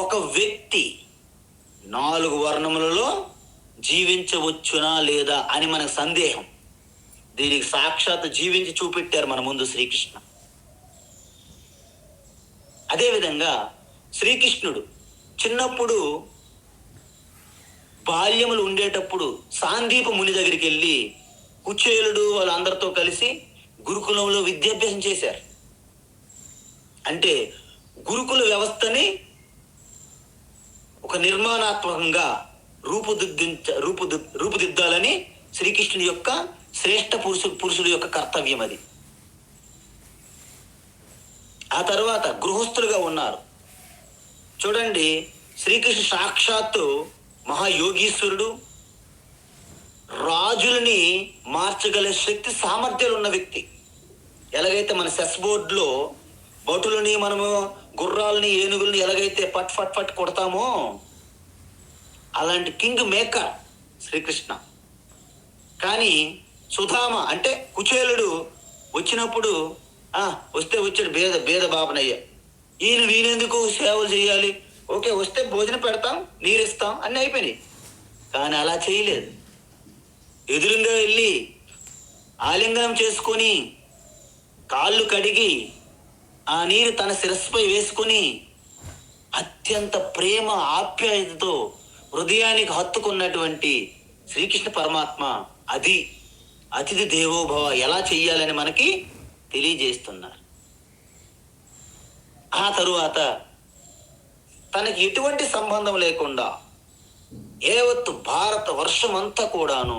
ఒక వ్యక్తి 4 వర్ణములలో జీవించవచ్చునా లేదా అని మనకు సందేహం. దీనికి సాక్షాత్ జీవించి చూపెట్టారు మన ముందు శ్రీకృష్ణ. అదేవిధంగా శ్రీకృష్ణుడు చిన్నప్పుడు బాల్యములు ఉండేటప్పుడు సాందీప ముని దగ్గరికి వెళ్ళి కుచేలుడు వాళ్ళందరితో కలిసి గురుకులంలో విద్యాభ్యాసం చేశారు. అంటే గురుకుల ఒక నిర్మాణాత్మకంగా రూపుదిద్దాలని శ్రీకృష్ణుడి యొక్క శ్రేష్ఠ పురుషుడి యొక్క కర్తవ్యం అది. ఆ తర్వాత గృహస్థులుగా ఉన్నారు. చూడండి, శ్రీకృష్ణ సాక్షాత్తు మహాయోగీశ్వరుడు, రాజులని మార్చగల శక్తి సామర్థ్యాలు ఉన్న వ్యక్తి. ఎలాగైతే మన చెస్ బోర్డులో భటులని, మనము గుర్రాలని, ఏనుగులని ఎలాగైతే పట్ ఫట్ ఫట్ కొడతామో అలాంటి కింగ్ మేకర్ శ్రీకృష్ణ. కానీ సుధామ అంటే కుచేలుడు వచ్చినప్పుడు వస్తే వచ్చాడు బేద బాబనయ్య, వీనెందుకు సేవలు చేయాలి, ఓకే వస్తే భోజనం పెడతాం, నీరిస్తాం అన్నీ అయిపోయినాయి. కానీ అలా చేయలేదు. ఎదురుగా వెళ్ళి ఆలింగనం చేసుకొని కాళ్ళు కడిగి ఆ నీరు తన శిరస్సుపై వేసుకొని అత్యంత ప్రేమ ఆప్యాయతతో హృదయానికి హత్తుకున్నటువంటి శ్రీకృష్ణ పరమాత్మ అది అతిథి దేవోభవ ఎలా చెయ్యాలని మనకి తెలియజేస్తున్నారు. ఆ తరువాత తనకి ఎటువంటి సంబంధం లేకుండా యావత్తు భారత వర్షం అంతా కూడాను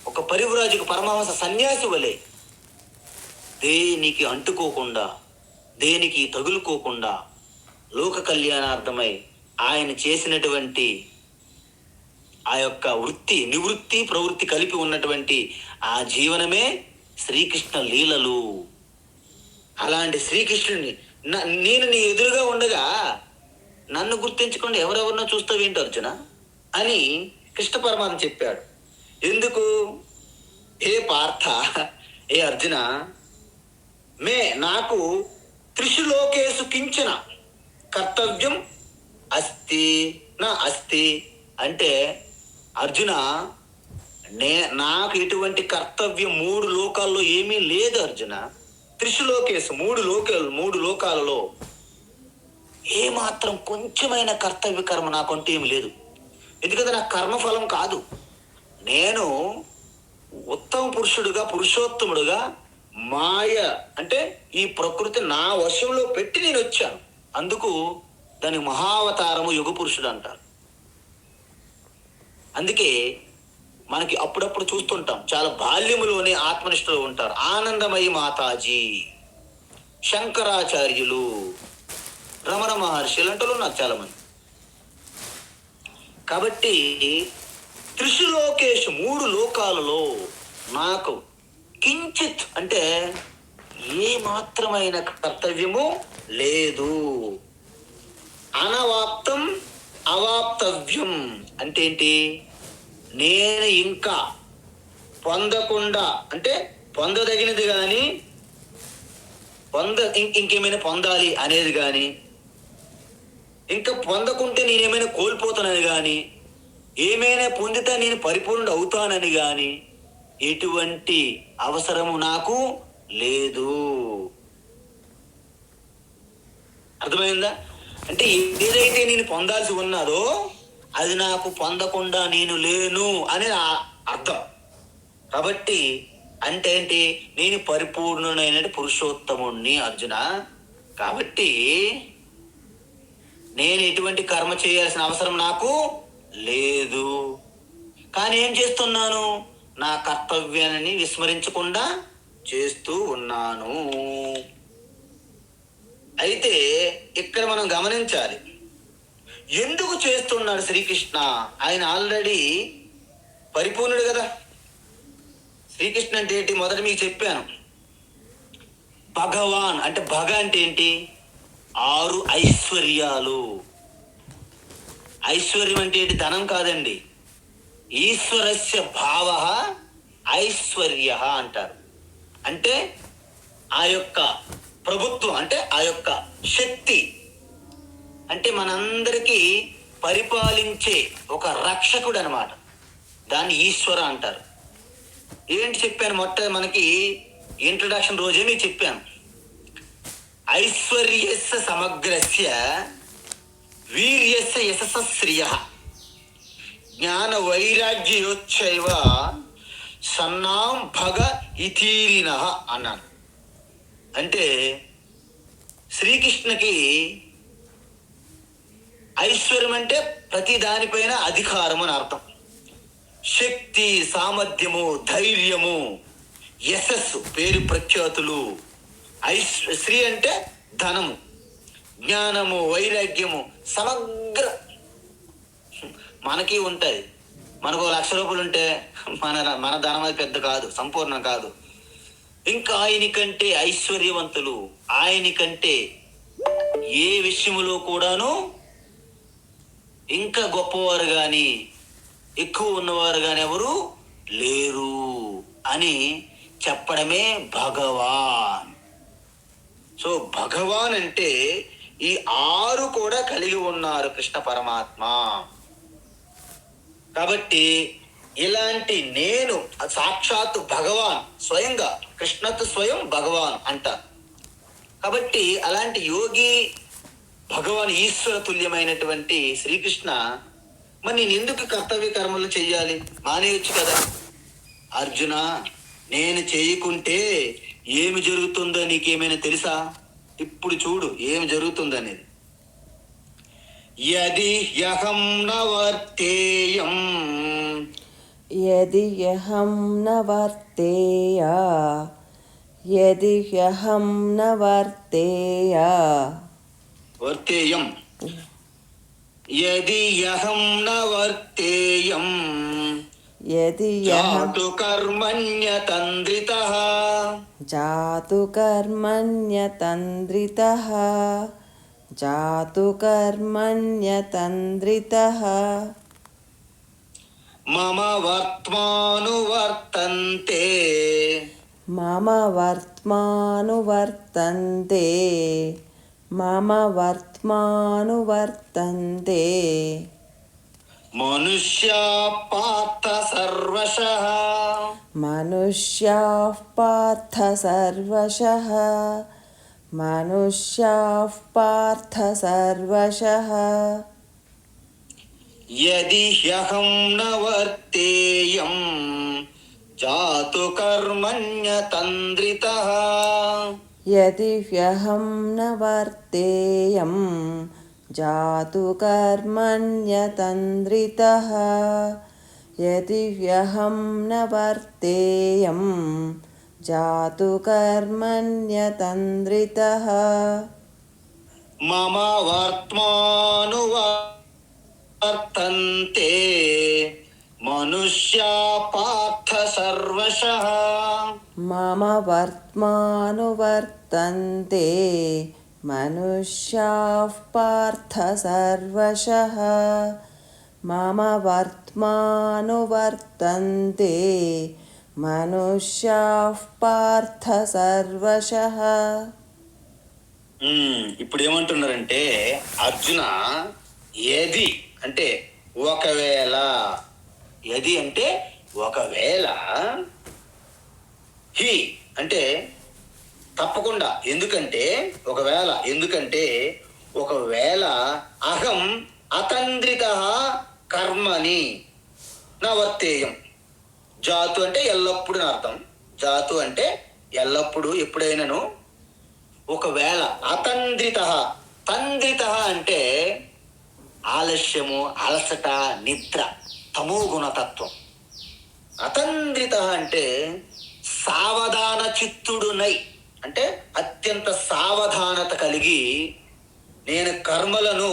ఒక పరివ్రాజకు పరమహంస సన్యాసి వలె దేనికి అంటుకోకుండా, దేనికి తగులుకోకుండా లోక కళ్యాణార్థమై ఆయన చేసినటువంటి ఆ యొక్క నివృత్తి ప్రవృత్తి కలిపి ఉన్నటువంటి ఆ జీవనమే శ్రీకృష్ణ లీలలు. అలాంటి శ్రీకృష్ణుని నేను నీ ఎదురుగా ఉండగా నన్ను గుర్తించకుండా ఎవరెవరినో చూస్తావేంటి అర్జున అని కృష్ణ పరమాత్మ చెప్పాడు. ఎందుకు? ఏ పార్థ, ఏ అర్జున, నాకు త్రిషు లోకేషు కించన కర్తవ్యం అస్తి నా అస్తి. అంటే అర్జున, నాకు ఎటువంటి కర్తవ్యం 3 లోకాల్లో ఏమీ లేదు అర్జున. త్రిషు లోకేషు 3 లోకాలలో ఏమాత్రం కొంచెమైన కర్తవ్య కర్మ నాకంటూ ఏమి లేదు. ఎందుకంటే నాకు కర్మఫలం కాదు. నేను ఉత్తమ పురుషుడుగా, పురుషోత్తముడుగా మాయ అంటే ఈ ప్రకృతి నా వశంలో పెట్టి నేను వచ్చాను. అందుకు దానికి మహావతారము యుగ పురుషుడు అంటారు. అందుకే మనకి అప్పుడప్పుడు చూస్తుంటాం, చాలా బాల్యములోనే ఆత్మనిష్టలో ఉంటారు. ఆనందమయి మాతాజీ, శంకరాచార్యులు, రమణ మహర్షి లాంటి ఉన్నారు చాలా మంది. కాబట్టి త్రిషు లోకేషు 3 లోకాలలో నాకు కించిత్ అంటే ఏ మాత్రమైన కర్తవ్యము లేదు. అనవాప్తం అవాప్తవ్యం అంటే ఏంటి? నేను ఇంకా పొందకుండా, అంటే పొందదగినది కానీ ఇంకేమైనా పొందాలి అనేది కానీ, ఇంకా పొందకుంటే నేనేమైనా కోల్పోతానని కానీ, ఏమైనా పొందితే నేను పరిపూర్ణుడు అవుతానని కానీ ఎటువంటి అవసరము నాకు లేదు. అర్థమైందా? అంటే ఏదైతే నేను పొందాల్సి ఉన్నదో అది నాకు పొందకుండా నేను లేను అని అర్థం. కాబట్టి అంటే ఏంటి? నేను పరిపూర్ణునైన పురుషోత్తముణ్ణి అర్జున. కాబట్టి నేను ఎటువంటి కర్మ చేయాల్సిన అవసరం నాకు లేదు. కానీ ఏం చేస్తున్నాను? నా కర్తవ్యాన్ని విస్మరించకుండా చేస్తూ ఉన్నాను. అయితే ఇక్కడ మనం గమనించాలి, ఎందుకు చేస్తున్నాడు శ్రీకృష్ణ? ఆయన ఆల్రెడీ పరిపూర్ణుడు కదా. శ్రీకృష్ణ అంటే ఏంటి? మొదట మీకు చెప్పాను. భగవాన్ అంటే భగ అంటే ఏంటి? 6 ఐశ్వర్యాలు. ఐశ్వర్యం అంటే ఏంటి? ధనం కాదండి. ఈశ్వరస్య భావ ఐశ్వర్య అంటారు. అంటే ఆ యొక్క ప్రభుత్వం, అంటే ఆ యొక్క శక్తి, అంటే మనందరికీ పరిపాలించే ఒక రక్షకుడు అనమాట. దాన్ని ఈశ్వర అంటారు. ఏంటి చెప్పాను? మనకి ఇంట్రడక్షన్ రోజే మీకు చెప్పాను. ఐశ్వర్యస్య సమగ్రస్య వీర్యస్య యశస శ్రియ జ్ఞాన వైరాగ్యయోచ్చైవ సన్నాం భగ ఇతీరిన అన్నాను. అంటే శ్రీకృష్ణకి ఐశ్వర్యం అంటే ప్రతి దానిపైన అధికారం అని అర్థం. శక్తి, సామర్థ్యము, ధైర్యము, యశస్సు, పేరు ప్రఖ్యాతులు. శ్రీ అంటే ధనము, జ్ఞానము, వైరాగ్యము, సమగ్ర మనకి ఉంటుంది. మనకు 1,00,000 రూపాయలు ఉంటే మన ధనం అది పెద్ద కాదు, సంపూర్ణం కాదు. ఇంకా ఆయనకంటే ఐశ్వర్యవంతులు, ఆయనకంటే ఏ విషయములో కూడాను ఇంకా గొప్పవారు కానీ ఎక్కువ ఉన్నవారు కానీ ఎవరు లేరు అని చెప్పడమే భగవాన్. సో భగవాన్ అంటే ఈ 6 కూడా కలిగి ఉన్నారు కృష్ణ పరమాత్మ. కాబట్టి ఇలాంటి నేను సాక్షాత్ భగవాన్, స్వయంగా కృష్ణత్ స్వయం భగవాన్ అంటారు. కాబట్టి అలాంటి యోగి భగవాన్ ఈశ్వర తుల్యమైనటువంటి శ్రీకృష్ణ మరి నేను ఎందుకు కర్తవ్య కర్మలు చెయ్యాలి? మానేయొచ్చు కదా. అర్జున, నేను చేయకుంటే ఏమి జరుగుతుందో నీకేమైనా తెలుసా? ఇప్పుడు చూడు ఏమి జరుగుతుందనేది. యది యహం న వర్తేయం యది యహం న వర్తేయ యది యహం న వర్తేయ వర్తేయం యది యహం న వర్తేయం యది యహం జాతు కర్మణ్యతంద్రితః జాతు కర్మణ్యతంద్రితః జాతు కర్మణ్యతంద్రితః మమ వర్త్మానువర్తంతే మమ వర్త్మానువర్తంతే మమ వర్త్మానువర్తంతే మనుష్యా పార్థ సర్వశః మనుష్యాః పార్థ సర్వశః మనుష్యాః పార్థ సర్వశః యది హ్యహం న వర్తేయం జాతు కర్మణ్యతంద్రితః యది హ్యహం న వర్తేయం జాతు కర్మణ్యతంద్రితః యది హ్యహం న వర్తేయం జాతు కర్మణ్యతంద్రితః మమ వర్త్మానువర్తంతే మనుష్యా పార్థ సర్వశః మమ వర్త్మానువర్తంతే మనుష్యాః పార్థ సర్వశః మమ వర్త్మానువర్తంతే మనుష్యాః పార్థ సర్వశః. ఇప్పుడు ఏమంటున్నారంటే అర్జున, ఏది అంటే ఒకవేళ, ఏది అంటే ఒకవేళ, హి అంటే తప్పకుండా, ఎందుకంటే ఒకవేళ, ఎందుకంటే ఒకవేళ అహం అతంద్రిత కర్మని నవర్తేయం. జాతు అంటే ఎల్లప్పుడూ అని అర్థం. జాతు అంటే ఎల్లప్పుడూ, ఎప్పుడైనాను. ఒకవేళ అతంద్రిత, తంద్రిత అంటే ఆలస్యము, అలసట, నిద్ర, తమో గుణతత్వం. అతంద్రిత అంటే సావధాన చిత్తుడునై, అంటే అత్యంత సావధానత కలిగి నేను కర్మలను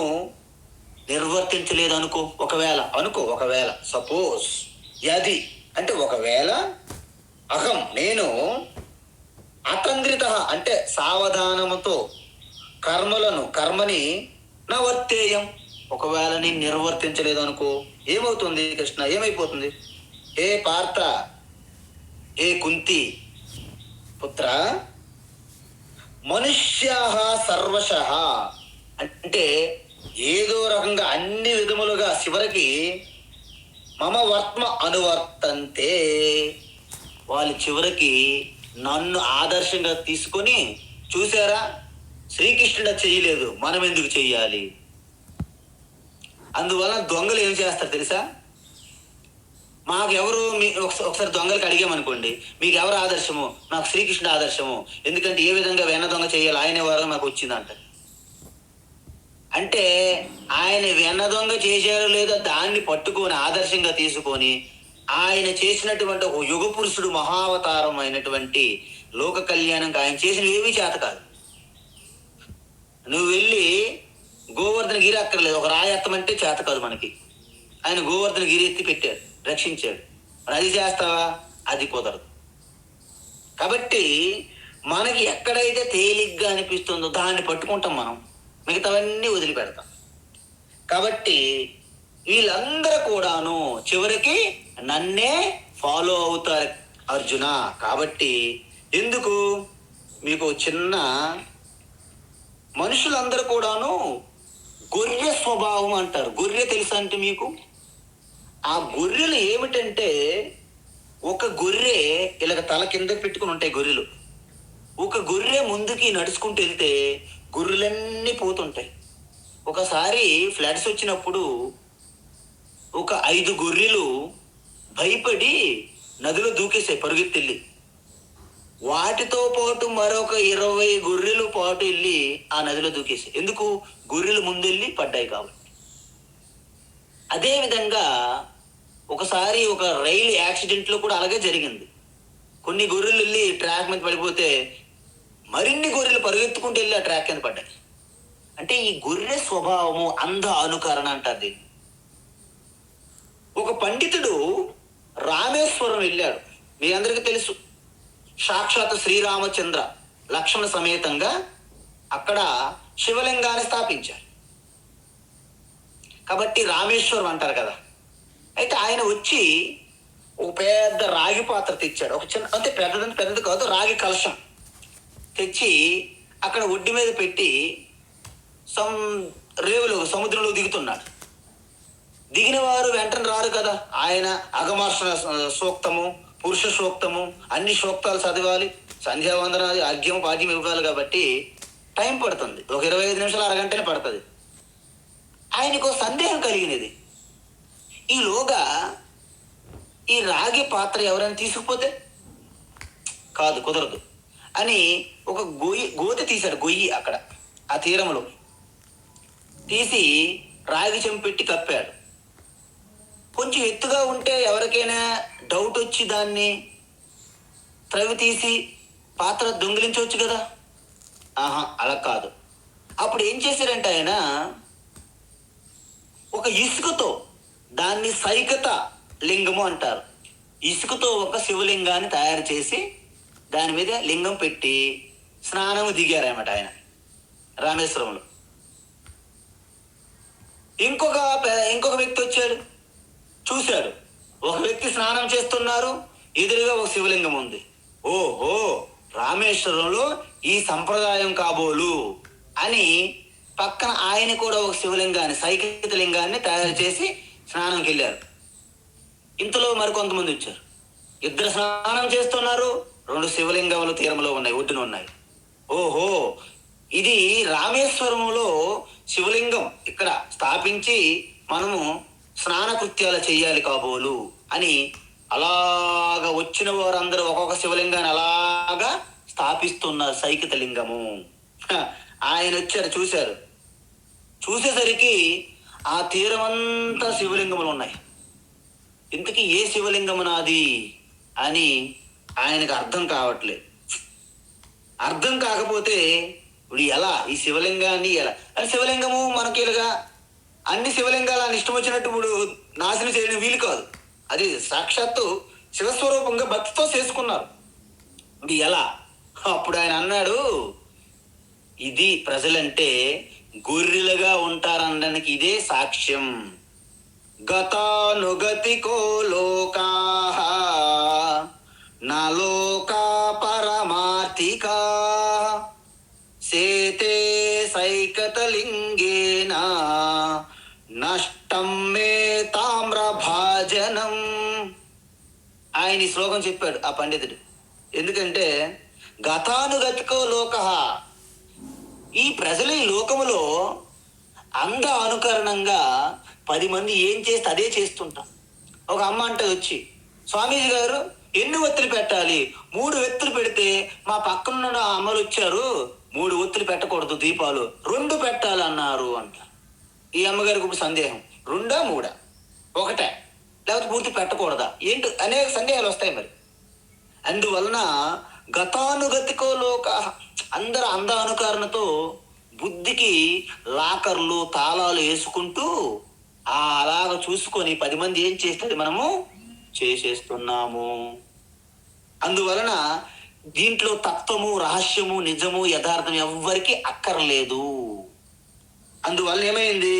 నిర్వర్తించలేదు అనుకో. ఒకవేళ అనుకో, ఒకవేళ సపోజ్, యది అంటే ఒకవేళ, అహం నేను, అతంద్రిత అంటే సావధానముతో కర్మని నవర్తేయం, ఒకవేళ నేను నిర్వర్తించలేదు అనుకో, ఏమవుతుంది కృష్ణ, ఏమైపోతుంది? ఏ పార్థ, ఏ కుంతి పుత్ర, మనుష్యాః సర్వశః అంటే ఏదో రకంగా అన్ని విధములుగా చివరికి మమ వర్త్మ అనువర్తంతే, వాళ్ళు చివరికి నన్ను ఆదర్శంగా తీసుకొని, చూసారా శ్రీకృష్ణుడు చేయలేదు, మనం ఎందుకు చెయ్యాలి? అందువల్ల దొంగలు ఏం చేస్తారు తెలుసా? మాకు ఎవరు, ఒకసారి దొంగలకి అడిగామనుకోండి, మీకు ఎవరు ఆదర్శము? నాకు శ్రీకృష్ణుడు ఆదర్శము, ఎందుకంటే ఏ విధంగా వెన్న దొంగ చేయాలి ఆయన వారు నాకు వచ్చిందంట. అంటే ఆయన వెన్న దొంగ చేశారో లేదో దాన్ని పట్టుకొని ఆదర్శంగా తీసుకొని ఆయన చేసినటువంటి ఒక యుగ పురుషుడు, మహావతారం అయినటువంటి లోక కళ్యాణంకి ఆయన చేసినవి ఏమీ చేత కాదు. నువ్వు వెళ్ళి గోవర్ధన గిరి అక్కర్లేదు, ఒక రాయి ఎత్తమంటే చేత కాదు మనకి. ఆయన గోవర్ధన గిరి ఎత్తి పెట్టాడు, రక్షించాడు. మరి అది చేస్తావా? అది కుదరదు. కాబట్టి మనకి ఎక్కడైతే తేలిగ్గా అనిపిస్తుందో దాన్ని పట్టుకుంటాం మనం, మిగతావన్నీ వదిలిపెడతాం. కాబట్టి వీళ్ళందరూ కూడాను చివరికి నన్నే ఫాలో అవుతారు అర్జున. కాబట్టి ఎందుకు, మీకు చిన్న, మనుషులందరూ కూడాను గొర్రె స్వభావం అంటారు. గొర్రె తెలుసా అంటే మీకు? ఆ గొర్రెలు ఏమిటంటే, ఒక గొర్రె ఇలాగ తల కింద పెట్టుకుని ఉంటాయి గొర్రెలు. ఒక గొర్రె ముందుకి నడుచుకుంటూ వెళ్తే గొర్రెలన్నీ పోతుంటాయి. ఒకసారి ఫ్లడ్స్ వచ్చినప్పుడు ఒక 5 గొర్రెలు భయపడి నదిలో దూకేసాయి పరుగెత్తెళ్ళి. వాటితో పాటు మరొక 20 గొర్రెలు పాటు వెళ్ళి ఆ నదిలో దూకేసాయి. ఎందుకు? గొర్రెలు ముందెళ్ళి పడ్డాయి కాబట్టి. అదేవిధంగా ఒకసారి ఒక రైలు యాక్సిడెంట్లో కూడా అలాగే జరిగింది. కొన్ని గొర్రెలు వెళ్ళి ట్రాక్ మీద పడిపోతే మరిన్ని గొర్రెలు పరుగెత్తుకుంటూ వెళ్ళి ఆ ట్రాక్ కింద పడ్డాయి. అంటే ఈ గొర్రె స్వభావము అంధ అనుకరణ అంటారు దీన్ని. ఒక పండితుడు రామేశ్వరం వెళ్ళాడు. మీ అందరికీ తెలుసు, సాక్షాత్ శ్రీరామచంద్ర లక్ష్మణ సమేతంగా అక్కడ శివలింగాన్ని స్థాపించారు. కాబట్టి రామేశ్వరం అంటారు కదా. అయితే ఆయన వచ్చి ఒక పెద్ద రాగి పాత్ర తెచ్చాడు. ఒక చిన్న, అంటే పెద్దది కాదు, రాగి కలశం తెచ్చి అక్కడ ఒడ్డు మీద పెట్టి రేవులో సముద్రంలో దిగుతున్నాడు. దిగిన వారు వెంటనే రారు కదా. ఆయన అగమార్షణ సూక్తము, పురుష సూక్తము, అన్ని సూక్తాలు చదవాలి, సంధ్యావందనాలు, అర్ఘ్యం పాఠ్యం ఇవ్వాలి. కాబట్టి టైం పడుతుంది, ఒక 25 నిమిషాలు, అరగంటనే పడుతుంది. ఆయనకు సందేహం కలిగినది. ఈలోగా ఈ రాగి పాత్ర ఎవరైనా తీసుకుపోతే కాదు, కుదరదు అని ఒక గోతి తీశాడు. గొయ్యి అక్కడ ఆ తీరంలో తీసి రాగి చెంపు పెట్టి కప్పాడు. కొంచెం ఎత్తుగా ఉంటే ఎవరికైనా డౌట్ వచ్చి దాన్ని త్రవి తీసి పాత్ర దొంగిలించవచ్చు కదా. అలా కాదు. అప్పుడు ఏం చేశారంటే ఆయన ఒక ఇసుకతో, దాన్ని సైకత లింగము అంటారు, ఇసుకతో ఒక శివలింగాన్ని తయారు చేసి దాని మీద లింగం పెట్టి స్నానము దిగారన్నమాట ఆయన. రామేశ్వరంలో. ఇంకొక వ్యక్తి వచ్చాడు, చూశాడు. ఒక వ్యక్తి స్నానం చేస్తున్నారు, ఎదురుగా ఒక శివలింగం ఉంది. ఓహో, రామేశ్వరంలో ఈ సంప్రదాయం కాబోలు అని పక్కన ఆయన కూడా ఒక శివలింగాన్ని, సైకిత లింగాన్ని తయారు చేసి స్నానంకి వెళ్ళారు. ఇంతలో మరికొంతమంది వచ్చారు. ఇద్దరు స్నానం చేస్తున్నారు, 2 శివలింగములు తీరంలో ఉన్నాయి, ఒడ్డున ఉన్నాయి. ఓహో, ఇది రామేశ్వరంలో శివలింగం ఇక్కడ స్థాపించి మనము స్నాన కృత్యాలు చెయ్యాలి కాబోలు అని అలాగా వచ్చిన వారందరూ ఒక్కొక్క శివలింగాన్ని అలాగా స్థాపిస్తున్నారు. సైకిత లింగము. ఆయన వచ్చారు, చూశారు. చూసేసరికి ఆ తీరమంతా శివలింగములు ఉన్నాయి. ఇంతకీ ఏ శివలింగము నాది అని ఆయనకు అర్థం కావట్లేదు. అర్థం కాకపోతే ఇప్పుడు ఎలా ఈ శివలింగాన్ని ఎలా అని, శివలింగము మనకి ఇలాగా అన్ని శివలింగాలు ఆయన ఇష్టం వచ్చినట్టు ఇప్పుడు నాశనం చేయడం వీలు కాదు. అది సాక్షాత్తు శివస్వరూపంగా భక్తితో చేసుకున్నారు. ఇది ఎలా? అప్పుడు ఆయన అన్నాడు, ఇది ప్రజలంటే గొర్రెలుగా ఉంటారనడానికి ఇదే సాక్ష్యం. గతానుగతికో లోకా నా లోకా పరమార్థికా సేతే సైకతలింగేన నష్టం మే తామ్రభాజనం. ఆయన ఈ శ్లోకం చెప్పాడు ఆ పండితుడు. ఎందుకంటే గతానుగతికో లోక, ఈ ప్రజలు ఈ లోకములో అంధ అనుకరణంగా 10 మంది ఏం చేస్తే అదే చేస్తుంటాం. ఒక అమ్మ అంటే వచ్చి, స్వామీజీ గారు ఎన్ని ఒత్తులు పెట్టాలి? 3 ఒత్తులు పెడితే మా పక్కన అమ్మలు వచ్చారు, 3 ఒత్తులు పెట్టకూడదు, దీపాలు 2 పెట్టాలన్నారు అంట. ఈ అమ్మగారికి ఇప్పుడు సందేహం, 2 3 ఒకటే, లేకపోతే పూర్తి పెట్టకూడదా ఏంటి అనేక సందేహాలు వస్తాయి. మరి అందువలన గతానుగతికో లోక, అందరూ అంధ అనుకరణతో బుద్ధికి లాకర్లు తాళాలు వేసుకుంటూ అలాగ చూసుకొని 10 మంది ఏం చేస్తే మనము చేసేస్తున్నాము. అందువలన దీంట్లో తత్వము, రహస్యము, నిజము, యథార్థం ఎవ్వరికి అక్కర్లేదు. అందువలన ఏమైంది?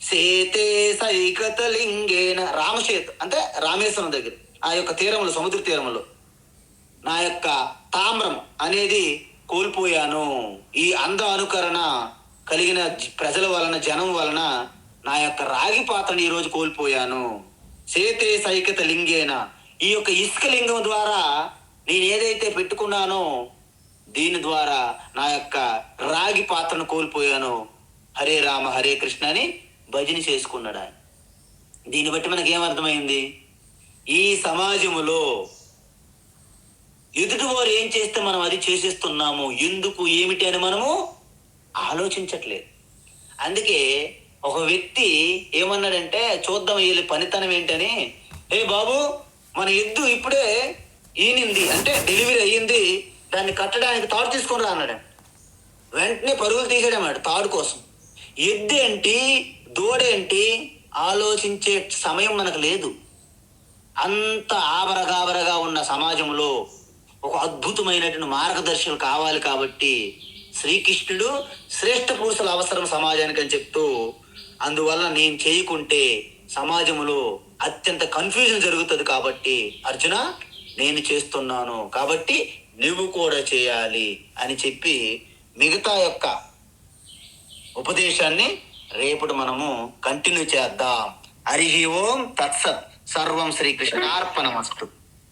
సేతే సైకత లింగేన, రామశేతు అంటే రామేశ్వరం దగ్గర ఆ యొక్క తీరములు, సముద్ర తీరములో నా యొక్క తామ్రం అనేది కోల్పోయాను. ఈ అంధ అనుకరణ కలిగిన ప్రజల వలన, జనం వలన నా యొక్క రాగి పాత్రని ఈరోజు కోల్పోయాను. సేతే సైకత లింగేన, ఈ యొక్క ఇసుక లింగం ద్వారా నేను ఏదైతే పెట్టుకున్నానో దీని ద్వారా నా యొక్క రాగి పాత్రను కోల్పోయాను. హరే రామ హరే కృష్ణ అని భజన చేసుకున్నాడు ఆయన. దీన్ని బట్టి మనకి ఏమర్థమైంది? ఈ సమాజములో ఎదుటివారు ఏం చేస్తే మనం అది చేసేస్తున్నాము, ఎందుకు ఏమిటి అని మనము ఆలోచించట్లేదు. అందుకే ఒక వ్యక్తి ఏమన్నాడంటే, చూద్దాం వీళ్ళ పనితనం ఏంటని, ఏ బాబు మన ఎద్దు ఇప్పుడే ఈనింది అంటే డెలివరీ అయ్యింది, దాన్ని కట్టడానికి తాడు తీసుకొని రా అన్నాడు. వెంటనే పరుగులు తీసేయడం తాడు కోసం. ఎద్దేంటి దూడేంటి ఆలోచించే సమయం మనకు లేదు. అంత ఆబరగాబరగా ఉన్న సమాజంలో ఒక అద్భుతమైనటువంటి మార్గదర్శకులు కావాలి. కాబట్టి శ్రీకృష్ణుడు శ్రేష్ఠ పురుషుల అవసరం సమాజానికి అని చెప్తూ, అందువల్ల నేను చేయకుంటే సమాజంలో అత్యంత కన్ఫ్యూజన్ జరుగుతుంది. కాబట్టి అర్జున నేను చేస్తున్నాను, కాబట్టి నువ్వు కూడా చేయాలి అని చెప్పి మిగతా యొక్క ఉపదేశాన్ని రేపటి మనము కంటిన్యూ చేద్దాం. హరి ఓం తత్సత్. సర్వం శ్రీకృష్ణార్పణమస్తు.